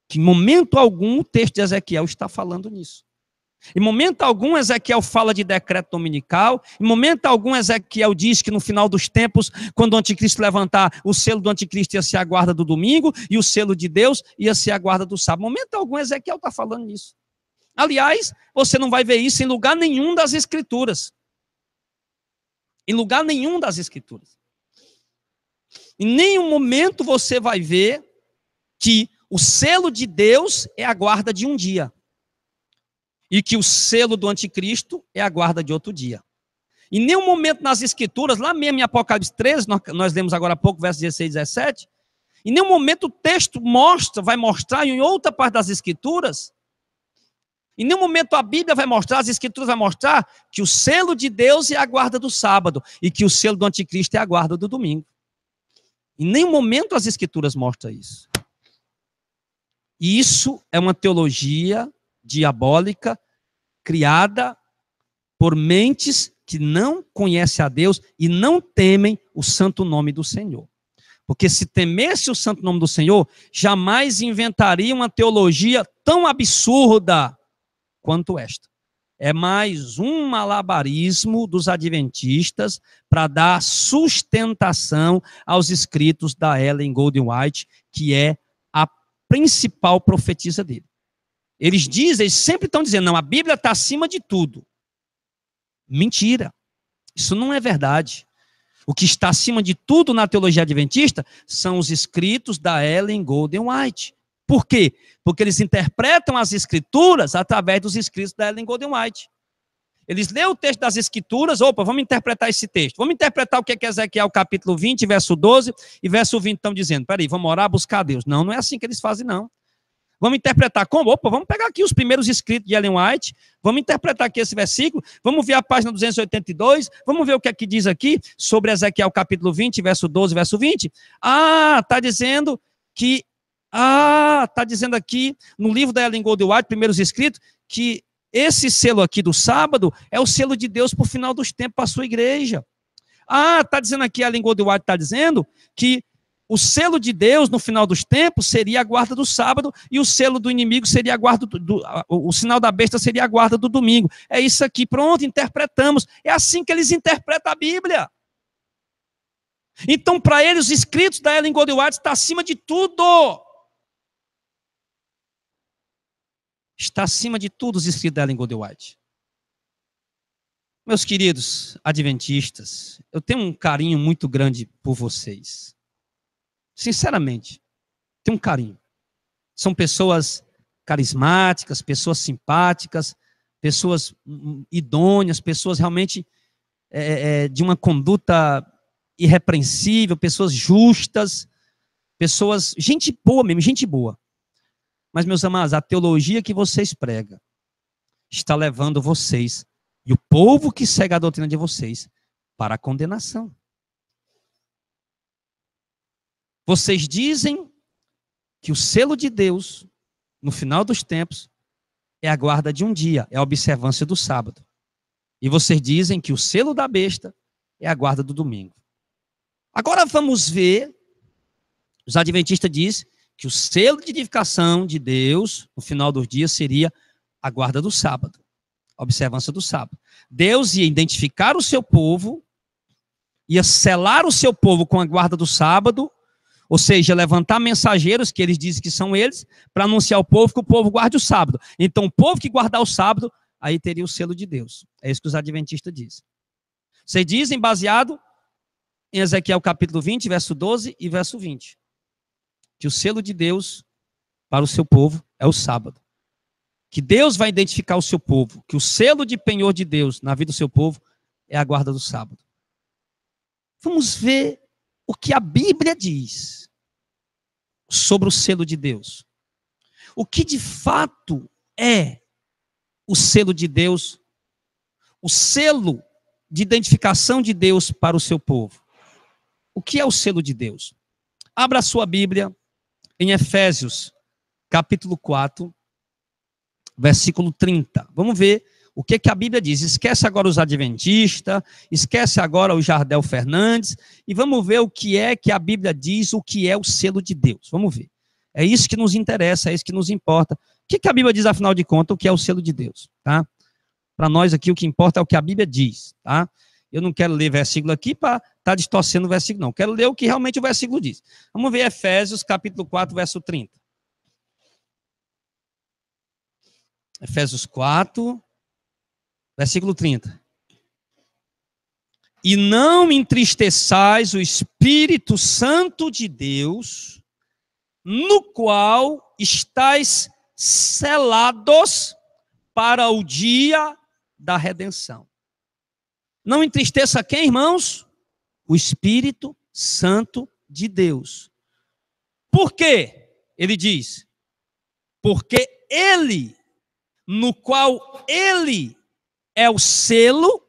Que em momento algum o texto de Ezequiel está falando nisso. Em momento algum Ezequiel fala de decreto dominical, em momento algum Ezequiel diz que no final dos tempos, quando o anticristo levantar, o selo do anticristo ia ser a guarda do domingo e o selo de Deus ia ser a guarda do sábado. Em momento algum Ezequiel está falando nisso. Aliás, você não vai ver isso em lugar nenhum das escrituras. Em lugar nenhum das escrituras. Em nenhum momento você vai ver que o selo de Deus é a guarda de um dia. E que o selo do anticristo é a guarda de outro dia. Em nenhum momento nas escrituras, lá mesmo em Apocalipse 13, nós lemos agora há pouco, versos 16 e 17, em nenhum momento o texto vai mostrar em outra parte das escrituras, em nenhum momento a Bíblia vai mostrar, as escrituras vai mostrar que o selo de Deus é a guarda do sábado e que o selo do anticristo é a guarda do domingo. Em nenhum momento as escrituras mostram isso. E isso é uma teologia diabólica, criada por mentes que não conhecem a Deus e não temem o santo nome do Senhor. Porque se temesse o santo nome do Senhor, jamais inventaria uma teologia tão absurda quanto esta. É mais um malabarismo dos adventistas para dar sustentação aos escritos da Ellen Golden White, que é a principal profetisa dele. Eles sempre estão dizendo, não, a Bíblia está acima de tudo. Mentira. Isso não é verdade. O que está acima de tudo na teologia adventista são os escritos da Ellen Golden White. Por quê? Porque eles interpretam as escrituras através dos escritos da Ellen Golden White. Eles lêem o texto das escrituras, opa, vamos interpretar esse texto. Vamos interpretar o que é Ezequiel capítulo 20, verso 12 e verso 20 estão dizendo. Peraí, vamos orar, buscar a Deus. Não, não é assim que eles fazem, não. Vamos interpretar como? Opa, vamos pegar aqui os primeiros escritos de Ellen White, vamos interpretar aqui esse versículo, vamos ver a página 282, vamos ver o que é que diz aqui sobre Ezequiel capítulo 20, verso 12, verso 20. Está dizendo que, está dizendo aqui no livro da Ellen Golden White, primeiros escritos, que esse selo aqui do sábado é o selo de Deus para o final dos tempos para a sua igreja. Está dizendo aqui, a Ellen Golden White está dizendo que o selo de Deus no final dos tempos seria a guarda do sábado e o selo do inimigo seria a guarda o sinal da besta seria a guarda do domingo. É isso aqui, pronto, interpretamos. É assim que eles interpretam a Bíblia. Então, para eles, os escritos da Ellen Golden White estão acima de tudo. Está acima de tudo os escritos da Ellen Golden White. Meus queridos adventistas, eu tenho um carinho muito grande por vocês. Sinceramente, tenho um carinho. São pessoas carismáticas, pessoas simpáticas, pessoas idôneas, pessoas realmente de uma conduta irrepreensível, pessoas justas, pessoas, gente boa mesmo, gente boa. Mas, meus amados, a teologia que vocês pregam está levando vocês e o povo que segue a doutrina de vocês para a condenação. Vocês dizem que o selo de Deus, no final dos tempos, é a guarda de um dia, é a observância do sábado. E vocês dizem que o selo da besta é a guarda do domingo. Agora vamos ver, os adventistas dizem que o selo de edificação de Deus, no final dos dias, seria a guarda do sábado, a observância do sábado. Deus ia identificar o seu povo, ia selar o seu povo com a guarda do sábado, ou seja, levantar mensageiros, que eles dizem que são eles, para anunciar ao povo que o povo guarde o sábado. Então, o povo que guardar o sábado, aí teria o selo de Deus. É isso que os adventistas dizem. Vocês dizem, baseado em Ezequiel capítulo 20, verso 12 e verso 20, que o selo de Deus para o seu povo é o sábado. Que Deus vai identificar o seu povo, que o selo de penhor de Deus na vida do seu povo é a guarda do sábado. Vamos ver o que a Bíblia diz sobre o selo de Deus. O que de fato é o selo de Deus, o selo de identificação de Deus para o seu povo. O que é o selo de Deus? Abra a sua Bíblia em Efésios, capítulo 4, versículo 30. Vamos ver o que a Bíblia diz. Esquece agora os adventistas, esquece agora o Jardel Fernandes, e vamos ver o que é que a Bíblia diz, o que é o selo de Deus. Vamos ver. É isso que nos interessa, é isso que nos importa. O que a Bíblia diz, afinal de contas, o que é o selo de Deus, tá? Para nós aqui, o que importa é o que a Bíblia diz, tá? Eu não quero ler versículo aqui para estar distorcendo o versículo, não. Quero ler o que realmente o versículo diz. Vamos ver Efésios, capítulo 4, verso 30. Efésios 4, versículo 30. E não entristeçais o Espírito Santo de Deus, no qual estáis selados para o dia da redenção. Não entristeça quem, irmãos? O Espírito Santo de Deus. Por quê? Ele diz, porque ele, no qual ele é o selo,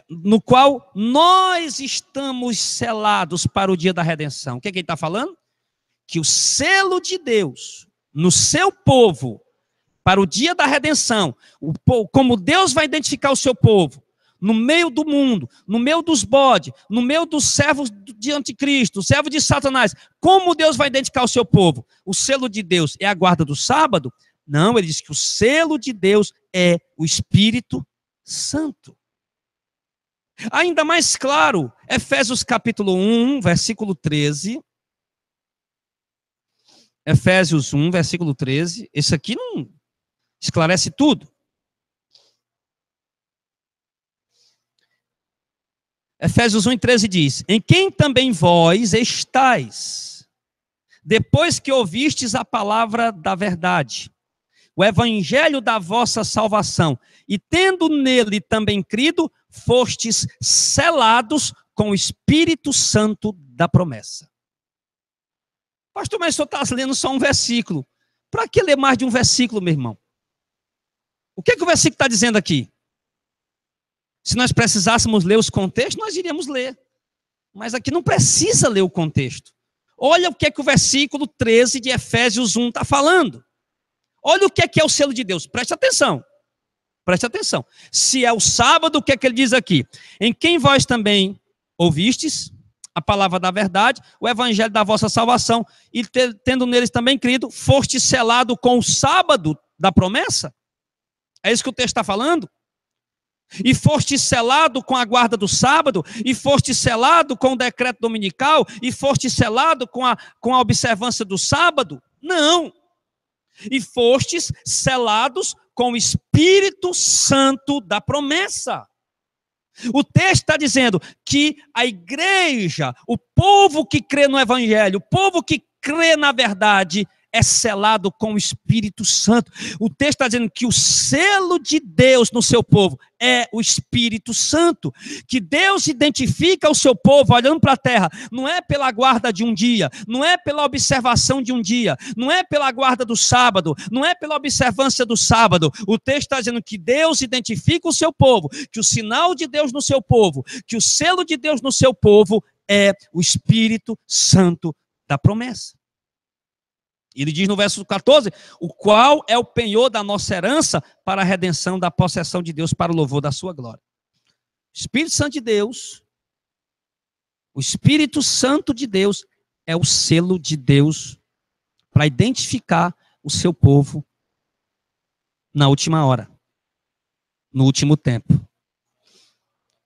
no qual nós estamos selados para o dia da redenção. O que ele está falando? Que o selo de Deus no seu povo, para o dia da redenção, como Deus vai identificar o seu povo, no meio do mundo, no meio dos bodes, no meio dos servos de anticristo, servos de Satanás, como Deus vai identificar o seu povo? O selo de Deus é a guarda do sábado? Não, ele diz que o selo de Deus é o Espírito Santo. Ainda mais claro, Efésios capítulo 1, versículo 13. Efésios 1, versículo 13. Esse aqui não esclarece tudo. Efésios 1, 13 diz, em quem também vós estáis, depois que ouvistes a palavra da verdade, o evangelho da vossa salvação, e tendo nele também crido, fostes selados com o Espírito Santo da promessa. Pastor, mas o senhor está lendo só um versículo. Para que ler mais de um versículo, meu irmão? O que o versículo está dizendo aqui? Se nós precisássemos ler os contextos, nós iríamos ler. Mas aqui não precisa ler o contexto. Olha o que o versículo 13 de Efésios 1 está falando. Olha o que é o selo de Deus. Preste atenção. Preste atenção. Se é o sábado, o que ele diz aqui? Em quem vós também ouvistes a palavra da verdade, o evangelho da vossa salvação, e tendo neles também crido, foste selado com o sábado da promessa? É isso que o texto está falando? E foste selado com a guarda do sábado, e foste selado com o decreto dominical, e foste selado com a observância do sábado? Não. E fostes selados com o Espírito Santo da promessa. O texto está dizendo que a igreja, o povo que crê no evangelho, o povo que crê na verdade, é selado com o Espírito Santo. O texto está dizendo que o selo de Deus no seu povo é o Espírito Santo. Que Deus identifica o seu povo olhando para a terra, não é pela guarda de um dia, não é pela observação de um dia, não é pela guarda do sábado, não é pela observância do sábado. O texto está dizendo que Deus identifica o seu povo, que o sinal de Deus no seu povo, que o selo de Deus no seu povo é o Espírito Santo da promessa. Ele diz no verso 14, o qual é o penhor da nossa herança para a redenção da possessão de Deus para o louvor da sua glória. O Espírito Santo de Deus, o Espírito Santo de Deus é o selo de Deus para identificar o seu povo na última hora, no último tempo.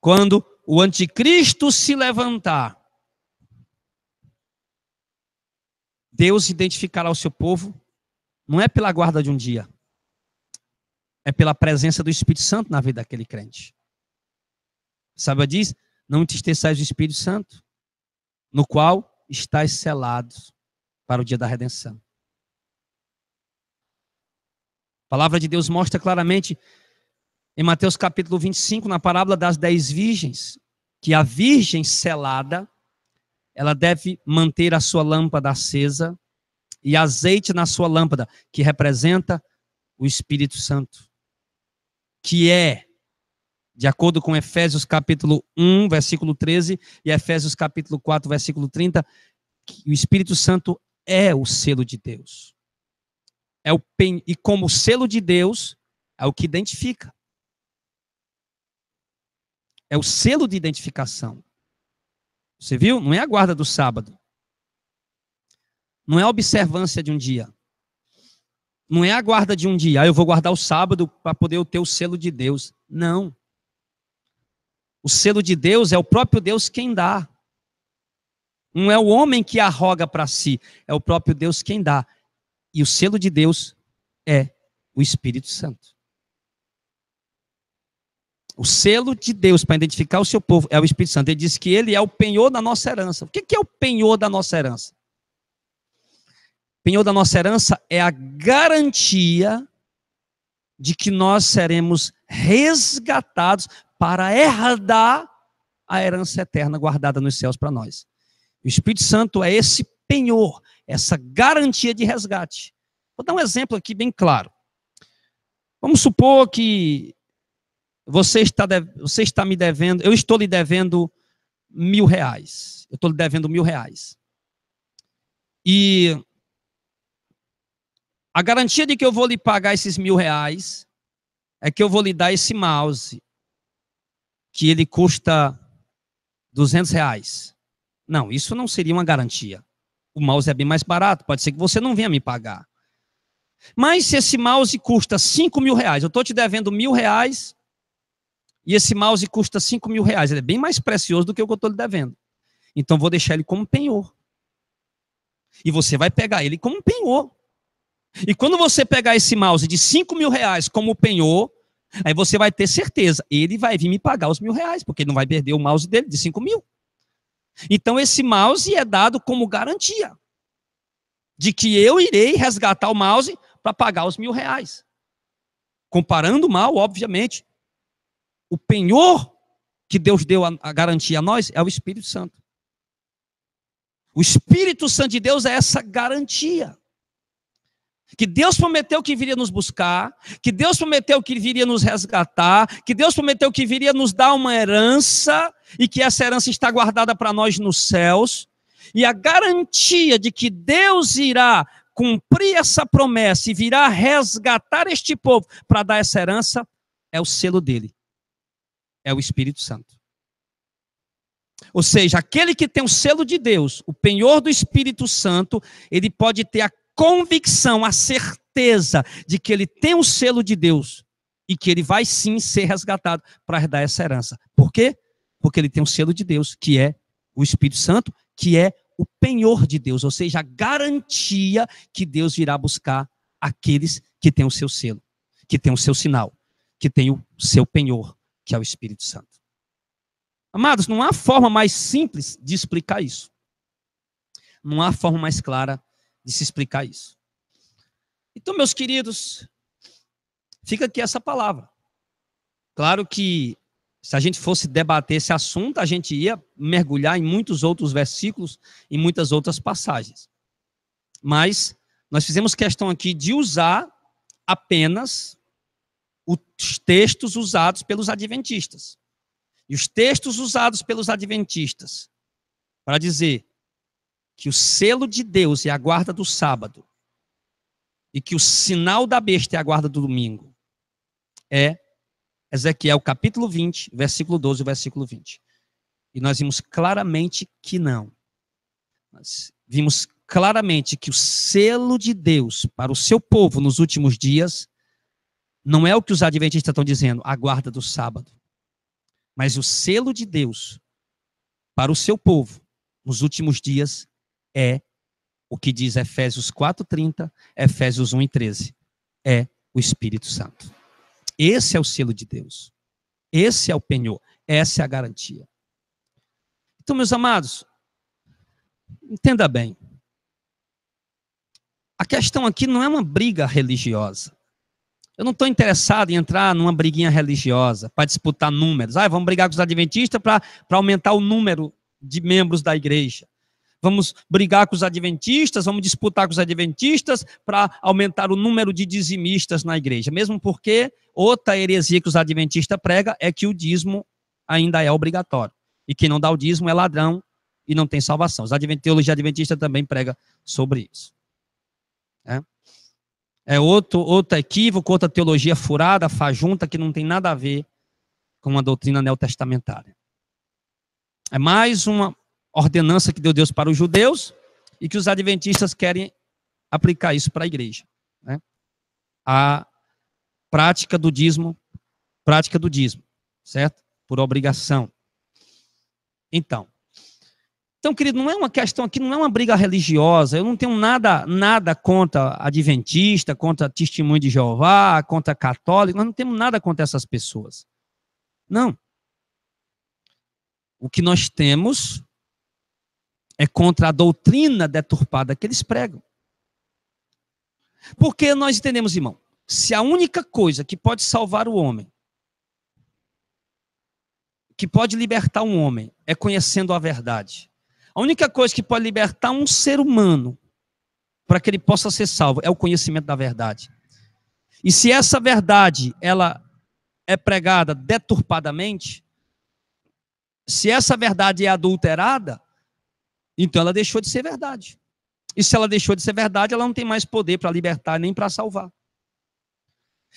Quando o anticristo se levantar, Deus identificará o seu povo, não é pela guarda de um dia, é pela presença do Espírito Santo na vida daquele crente. Sabe, diz, não entristeçais o Espírito Santo, no qual estáis selados para o dia da redenção. A palavra de Deus mostra claramente, em Mateus capítulo 25, na parábola das 10 virgens, que a virgem selada, ela deve manter a sua lâmpada acesa e azeite na sua lâmpada, que representa o Espírito Santo. Que é, de acordo com Efésios capítulo 1, versículo 13, e Efésios capítulo 4, versículo 30, que o Espírito Santo é o selo de Deus. E como o selo de Deus, é o que identifica. É o selo de identificação. Você viu? Não é a guarda do sábado. Não é a observância de um dia. Não é a guarda de um dia. Eu vou guardar o sábado para poder ter o selo de Deus. Não. O selo de Deus é o próprio Deus quem dá. Não é o homem que arroga para si. É o próprio Deus quem dá. E o selo de Deus é o Espírito Santo. O selo de Deus para identificar o seu povo é o Espírito Santo. Ele diz que ele é o penhor da nossa herança. O que é o penhor da nossa herança? O penhor da nossa herança é a garantia de que nós seremos resgatados para herdar a herança eterna guardada nos céus para nós. O Espírito Santo é esse penhor, essa garantia de resgate. Vou dar um exemplo aqui bem claro. Vamos supor que você está me devendo, eu estou lhe devendo R$1.000. Eu estou lhe devendo R$1.000. E a garantia de que eu vou lhe pagar esses R$1.000 é que eu vou lhe dar esse mouse, que ele custa R$200. Não, isso não seria uma garantia. O mouse é bem mais barato, pode ser que você não venha me pagar. Mas se esse mouse custa R$5.000, eu estou te devendo R$1.000, e esse mouse custa R$5.000. Ele é bem mais precioso do que o que eu estou lhe devendo. Então, vou deixar ele como penhor. E você vai pegar ele como penhor. E quando você pegar esse mouse de R$5.000 como penhor, aí você vai ter certeza, ele vai vir me pagar os R$1.000, porque ele não vai perder o mouse dele de 5.000. Então, esse mouse é dado como garantia. de que eu irei resgatar o mouse para pagar os R$1.000. Comparando mal, obviamente, o penhor que Deus deu a garantia a nós é o Espírito Santo. O Espírito Santo de Deus é essa garantia. Que Deus prometeu que viria nos buscar, que Deus prometeu que viria nos resgatar, que Deus prometeu que viria nos dar uma herança, e que essa herança está guardada para nós nos céus, e a garantia de que Deus irá cumprir essa promessa e virá resgatar este povo para dar essa herança, é o selo dele, é o Espírito Santo. Ou seja, aquele que tem o selo de Deus, o penhor do Espírito Santo, ele pode ter a convicção, a certeza de que ele tem o selo de Deus e que ele vai sim ser resgatado para dar essa herança. Por quê? Porque ele tem o selo de Deus, que é o Espírito Santo, que é o penhor de Deus, ou seja, a garantia que Deus virá buscar aqueles que têm o seu selo, que têm o seu sinal, que têm o seu penhor, que é o Espírito Santo. Amados, não há forma mais simples de explicar isso. Não há forma mais clara de se explicar isso. Então, meus queridos, fica aqui essa palavra. Claro que, se a gente fosse debater esse assunto, a gente ia mergulhar em muitos outros versículos e muitas outras passagens. Mas nós fizemos questão aqui de usar apenas os textos usados pelos adventistas. E os textos usados pelos adventistas para dizer que o selo de Deus é a guarda do sábado e que o sinal da besta é a guarda do domingo é Ezequiel capítulo 20, versículo 12 e versículo 20. E nós vimos claramente que não. Nós vimos claramente que o selo de Deus para o seu povo nos últimos dias não é o que os adventistas estão dizendo, a guarda do sábado. Mas o selo de Deus para o seu povo nos últimos dias é o que diz Efésios 4:30, Efésios 1:13. É o Espírito Santo. Esse é o selo de Deus. Esse é o penhor. Essa é a garantia. Então, meus amados, entenda bem. A questão aqui não é uma briga religiosa. Eu não estou interessado em entrar numa briguinha religiosa para disputar números. Vamos brigar com os adventistas para aumentar o número de membros da igreja. Vamos brigar com os adventistas, vamos disputar com os adventistas para aumentar o número de dizimistas na igreja. Mesmo porque outra heresia que os adventistas pregam é que o dízimo ainda é obrigatório. E quem não dá o dízimo é ladrão e não tem salvação. A teologia adventista também prega sobre isso. É outro equívoco, outra teologia furada, fajunta, que não tem nada a ver com a doutrina neotestamentária. É mais uma ordenança que deu Deus para os judeus e que os adventistas querem aplicar isso para a igreja. A prática do dízimo, certo? Por obrigação. Então, querido, não é uma questão aqui, não é uma briga religiosa. Eu não tenho nada contra adventista, contra testemunho de Jeová, contra católico. Nós não temos nada contra essas pessoas. Não. O que nós temos é contra a doutrina deturpada que eles pregam. Porque nós entendemos, irmão, se a única coisa que pode salvar o homem, que pode libertar um homem, é conhecendo a verdade. A única coisa que pode libertar um ser humano para que ele possa ser salvo é o conhecimento da verdade. E se essa verdade ela é pregada deturpadamente, se essa verdade é adulterada, então ela deixou de ser verdade. E se ela deixou de ser verdade, ela não tem mais poder para libertar nem para salvar.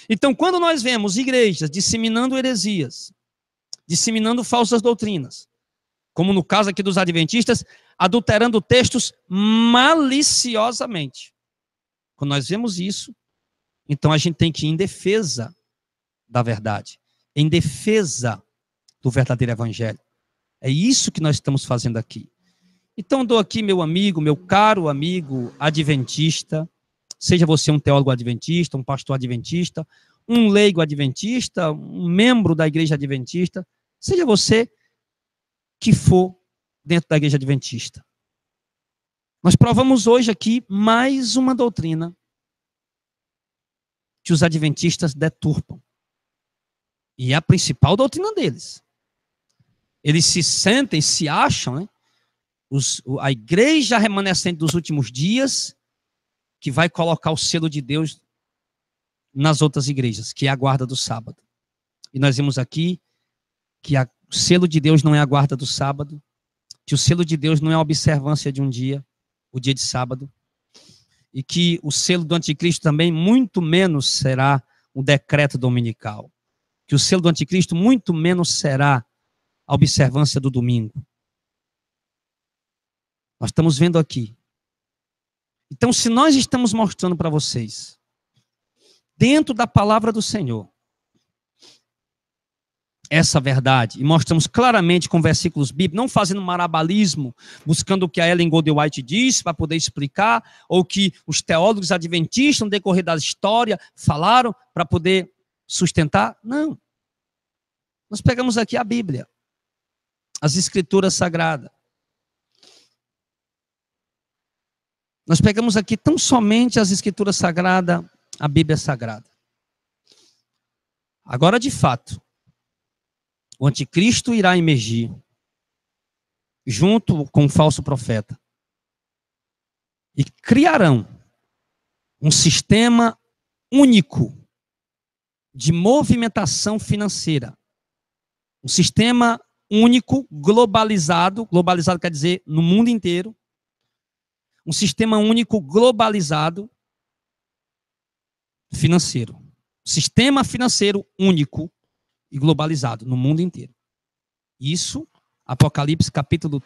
Então, quando nós vemos igrejas disseminando heresias, disseminando falsas doutrinas, como no caso aqui dos adventistas, adulterando textos maliciosamente. Quando nós vemos isso, então a gente tem que ir em defesa da verdade, em defesa do verdadeiro evangelho. É isso que nós estamos fazendo aqui. Então dou aqui meu amigo, meu caro amigo adventista, seja você um teólogo adventista, um pastor adventista, um leigo adventista, um membro da igreja adventista, seja você que for dentro da igreja adventista. Nós provamos hoje aqui mais uma doutrina que os adventistas deturpam. E é a principal doutrina deles. Eles se sentem, se acham, né? A igreja remanescente dos últimos dias, que vai colocar o selo de Deus nas outras igrejas, que é a guarda do sábado. E nós vimos aqui que o selo de Deus não é a guarda do sábado, que o selo de Deus não é a observância de um dia, o dia de sábado, e que o selo do anticristo também muito menos será um decreto dominical, que o selo do anticristo muito menos será a observância do domingo. Nós estamos vendo aqui. Então, se nós estamos mostrando para vocês, dentro da palavra do Senhor, essa verdade, e mostramos claramente com versículos bíblicos, não fazendo marabalismo, buscando o que a Ellen Goldwhite disse para poder explicar, ou que os teólogos adventistas, no decorrer da história, falaram para poder sustentar. Não. Nós pegamos aqui a Bíblia, as Escrituras Sagradas. Nós pegamos aqui tão somente as Escrituras Sagradas, a Bíblia Sagrada. Agora, de fato, o anticristo irá emergir junto com o falso profeta e criarão um sistema único de movimentação financeira. Um sistema único, globalizado quer dizer no mundo inteiro. Um sistema único, globalizado, financeiro. Sistema financeiro único e globalizado no mundo inteiro. Isso, Apocalipse capítulo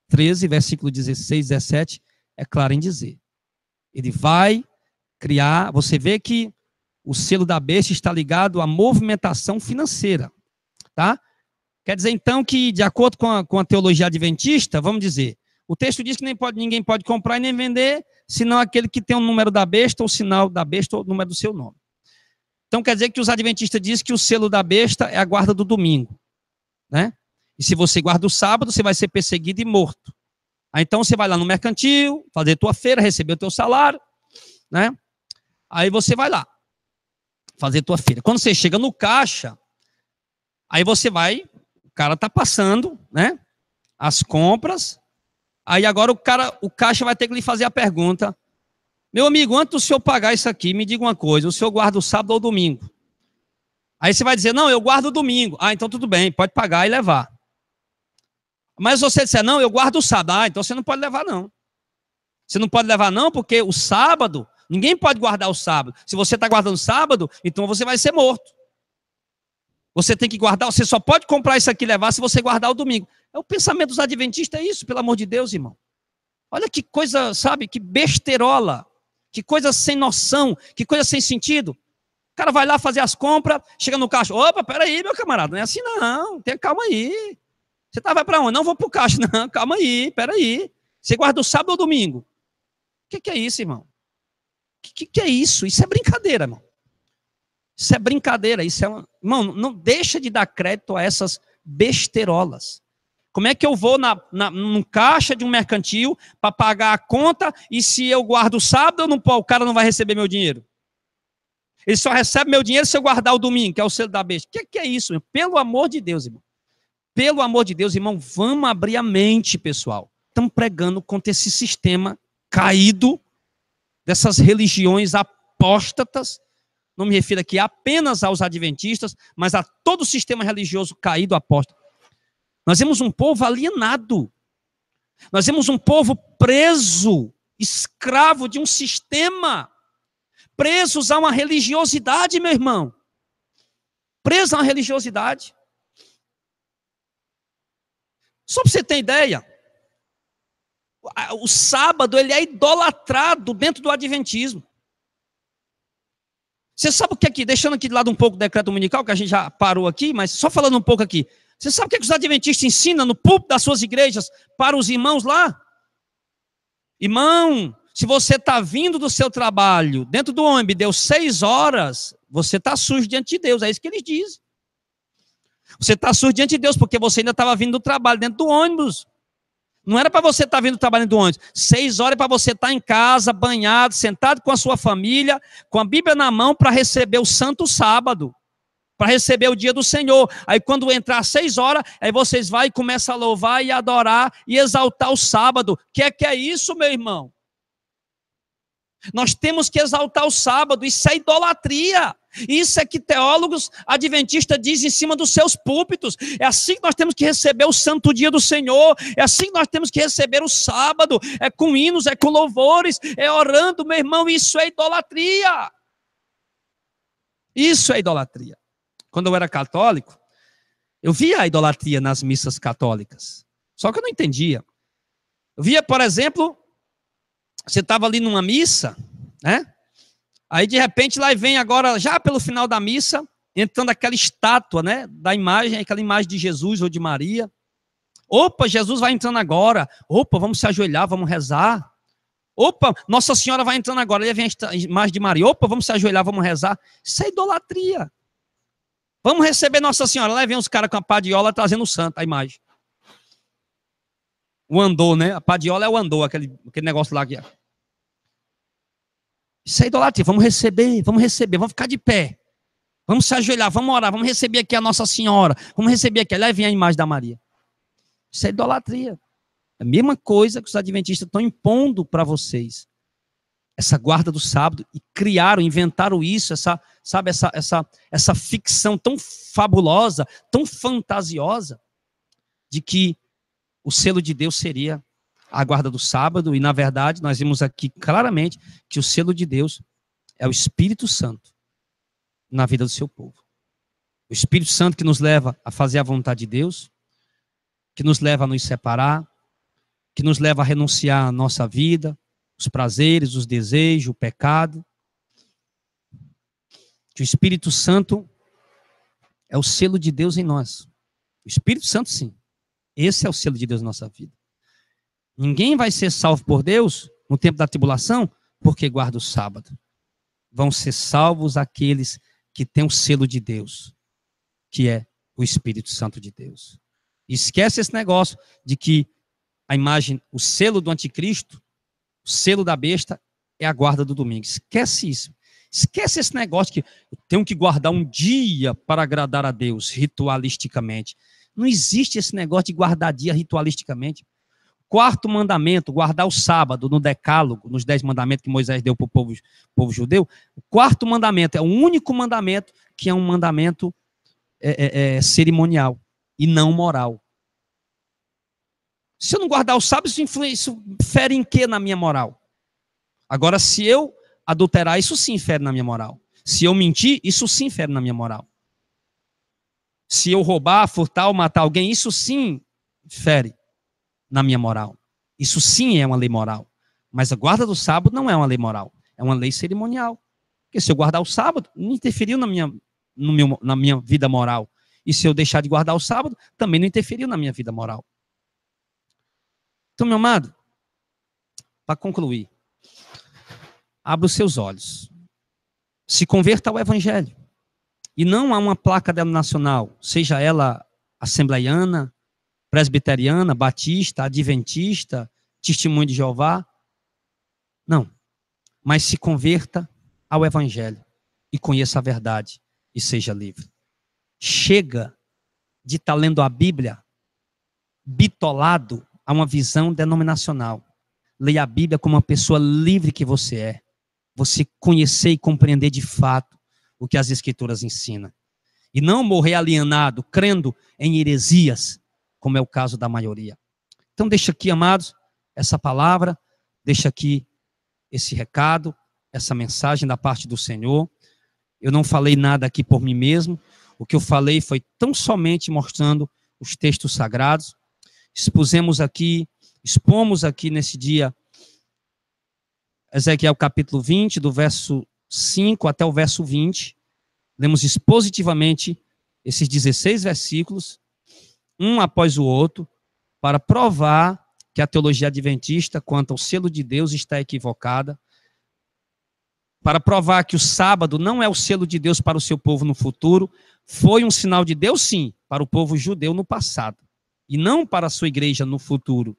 13, versículo 16, 17, é claro em dizer. Ele vai criar, você vê que o selo da besta está ligado à movimentação financeira, tá? Quer dizer, então, que de acordo com a teologia adventista, vamos dizer, o texto diz que ninguém pode comprar e nem vender, senão aquele que tem o número da besta, ou o sinal da besta, ou o número do seu nome. Então quer dizer que os adventistas dizem que o selo da besta é a guarda do domingo, né? E se você guarda o sábado, você vai ser perseguido e morto. Aí então você vai lá no mercantil, fazer tua feira, receber o teu salário, né? Aí você vai lá, fazer tua feira. Quando você chega no caixa, aí você vai, o cara tá passando, né? As compras. Aí agora o caixa vai ter que lhe fazer a pergunta: meu amigo, antes do senhor pagar isso aqui, me diga uma coisa, o senhor guarda o sábado ou o domingo? Aí você vai dizer, não, eu guardo o domingo. Ah, então tudo bem, pode pagar e levar. Mas se você disser, não, eu guardo o sábado. Ah, então você não pode levar não. Você não pode levar não, porque o sábado, ninguém pode guardar o sábado. Se você está guardando o sábado, então você vai ser morto. Você tem que guardar, você só pode comprar isso aqui e levar se você guardar o domingo. É o pensamento dos adventistas, é isso, pelo amor de Deus, irmão. Olha que coisa, sabe, que besterola, que coisa sem noção, que coisa sem sentido. O cara vai lá fazer as compras, chega no caixa, opa, peraí, meu camarada, não é assim não, tenha calma aí. Você vai para onde? Não vou para o caixa, não, calma aí, peraí. Você guarda o sábado ou domingo? O que é isso, irmão? O que é isso? Isso é brincadeira, irmão. Isso é brincadeira, isso é uma... Irmão, não deixa de dar crédito a essas besteirolas. Como é que eu vou num caixa de um mercantil para pagar a conta e se eu guardo o sábado, o cara não vai receber meu dinheiro? Ele só recebe meu dinheiro se eu guardar o domingo, que é o selo da besta. O que é isso, irmão? Pelo amor de Deus, irmão. Pelo amor de Deus, irmão, vamos abrir a mente, pessoal. Estamos pregando contra esse sistema caído, dessas religiões apóstatas. Não me refiro aqui apenas aos adventistas, mas a todo o sistema religioso caído apóstata. Nós vemos um povo alienado. Nós vemos um povo preso, escravo de um sistema. Presos a uma religiosidade, meu irmão. Presos a uma religiosidade. Só para você ter ideia, o sábado ele é idolatrado dentro do adventismo. Você sabe o que é que, deixando aqui de lado um pouco o decreto dominical, que a gente já parou aqui, mas só falando um pouco aqui. Você sabe o que é que os adventistas ensinam no púlpito das suas igrejas para os irmãos lá? Irmão, se você está vindo do seu trabalho, dentro do ônibus, deu 6 horas, você está sujo diante de Deus, é isso que eles dizem. Você está sujo diante de Deus, porque você ainda estava vindo do trabalho dentro do ônibus. Não era para você estar vindo trabalhando do ônibus. 6 horas é para você estar em casa, banhado, sentado com a sua família, com a Bíblia na mão, para receber o santo sábado, para receber o dia do Senhor. Aí quando entrar 6 horas, aí vocês vão e começam a louvar e adorar e exaltar o sábado. Que é isso, meu irmão? Nós temos que exaltar o sábado, isso é idolatria. Isso é que teólogos adventistas dizem em cima dos seus púlpitos. É assim que nós temos que receber o santo dia do Senhor. É assim que nós temos que receber o sábado. É com hinos, é com louvores, é orando, meu irmão. Isso é idolatria. Isso é idolatria. Quando eu era católico, eu via a idolatria nas missas católicas. Só que eu não entendia. Eu via, por exemplo, você estava ali numa missa, né? Aí de repente lá vem agora, já pelo final da missa, entrando aquela estátua, né? Da imagem, aquela imagem de Jesus ou de Maria. Opa, Jesus vai entrando agora. Opa, vamos se ajoelhar, vamos rezar. Opa, Nossa Senhora vai entrando agora. Aí vem a imagem de Maria. Opa, vamos se ajoelhar, vamos rezar. Isso é idolatria. Vamos receber Nossa Senhora. Lá vem os caras com a padiola trazendo o santo, a imagem. O andor, né? A padiola é o andor, aquele negócio lá que é. Isso é idolatria. Vamos receber, vamos ficar de pé. Vamos se ajoelhar, vamos orar, vamos receber aqui a Nossa Senhora. Vamos receber aqui. Lá vem a imagem da Maria. Isso é idolatria. É a mesma coisa que os adventistas estão impondo para vocês. Essa guarda do sábado. E criaram, inventaram isso, essa ficção tão fabulosa, tão fantasiosa, de que o selo de Deus seria a guarda do sábado, e na verdade nós vimos aqui claramente que o selo de Deus é o Espírito Santo na vida do seu povo. O Espírito Santo que nos leva a fazer a vontade de Deus, que nos leva a nos separar, que nos leva a renunciar à nossa vida, os prazeres, os desejos, o pecado. Que o Espírito Santo é o selo de Deus em nós. O Espírito Santo, sim. Esse é o selo de Deus na nossa vida. Ninguém vai ser salvo por Deus no tempo da tribulação porque guarda o sábado. Vão ser salvos aqueles que têm o selo de Deus, que é o Espírito Santo de Deus. Esquece esse negócio de que a imagem, o selo do anticristo, o selo da besta é a guarda do domingo. Esquece isso. Esquece esse negócio que eu tenho que guardar um dia para agradar a Deus ritualisticamente. Não existe esse negócio de guardar dia ritualisticamente. Quarto mandamento, guardar o sábado no decálogo, nos 10 mandamentos que Moisés deu para o povo judeu. O quarto mandamento é o único mandamento que é um mandamento cerimonial e não moral. Se eu não guardar o sábado, isso fere em quê na minha moral? Agora, se eu adulterar, isso sim fere na minha moral. Se eu mentir, isso sim fere na minha moral. Se eu roubar, furtar ou matar alguém, isso sim fere na minha moral. Isso sim é uma lei moral. Mas a guarda do sábado não é uma lei moral. É uma lei cerimonial. Porque se eu guardar o sábado, não interferiu na minha vida moral. E se eu deixar de guardar o sábado, também não interferiu na minha vida moral. Então, meu amado, para concluir, abra os seus olhos. Se converta ao Evangelho. E não há uma placa denominacional, seja ela assembleiana, presbiteriana, batista, adventista, testemunho de Jeová. Não. Mas se converta ao Evangelho e conheça a verdade e seja livre. Chega de estar lendo a Bíblia bitolado a uma visão denominacional. Leia a Bíblia como uma pessoa livre que você é. Você conhecer e compreender de fato o que as Escrituras ensinam. E não morrer alienado, crendo em heresias, como é o caso da maioria. Então deixa aqui, amados, essa palavra, deixa aqui esse recado, essa mensagem da parte do Senhor. Eu não falei nada aqui por mim mesmo. O que eu falei foi tão somente mostrando os textos sagrados. Expomos aqui nesse dia, Ezequiel capítulo 20, do verso 5 até o verso 20. Lemos expositivamente esses 16 versículos, um após o outro, para provar que a teologia adventista, quanto ao selo de Deus, está equivocada, para provar que o sábado não é o selo de Deus para o seu povo no futuro, foi um sinal de Deus, sim, para o povo judeu no passado, e não para a sua igreja no futuro.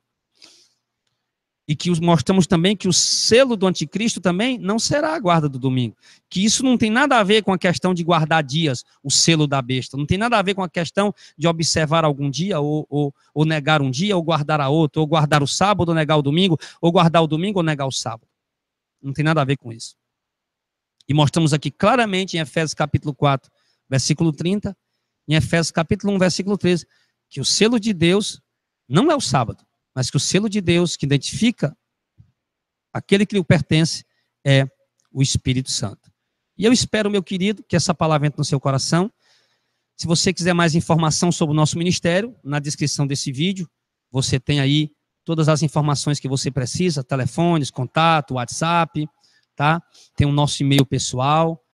E que mostramos também que o selo do anticristo também não será a guarda do domingo. Que isso não tem nada a ver com a questão de guardar dias, o selo da besta. Não tem nada a ver com a questão de observar algum dia, ou negar um dia, ou guardar a outro, ou guardar o sábado, ou negar o domingo, ou guardar o domingo, ou negar o sábado. Não tem nada a ver com isso. E mostramos aqui claramente em Efésios capítulo 4, versículo 30, em Efésios capítulo 1, versículo 13, que o selo de Deus não é o sábado, mas que o selo de Deus que identifica aquele que lhe pertence é o Espírito Santo. E eu espero, meu querido, que essa palavra entre no seu coração. Se você quiser mais informação sobre o nosso ministério, na descrição desse vídeo, você tem aí todas as informações que você precisa, telefones, contato, WhatsApp, tá? Tem o nosso e-mail pessoal.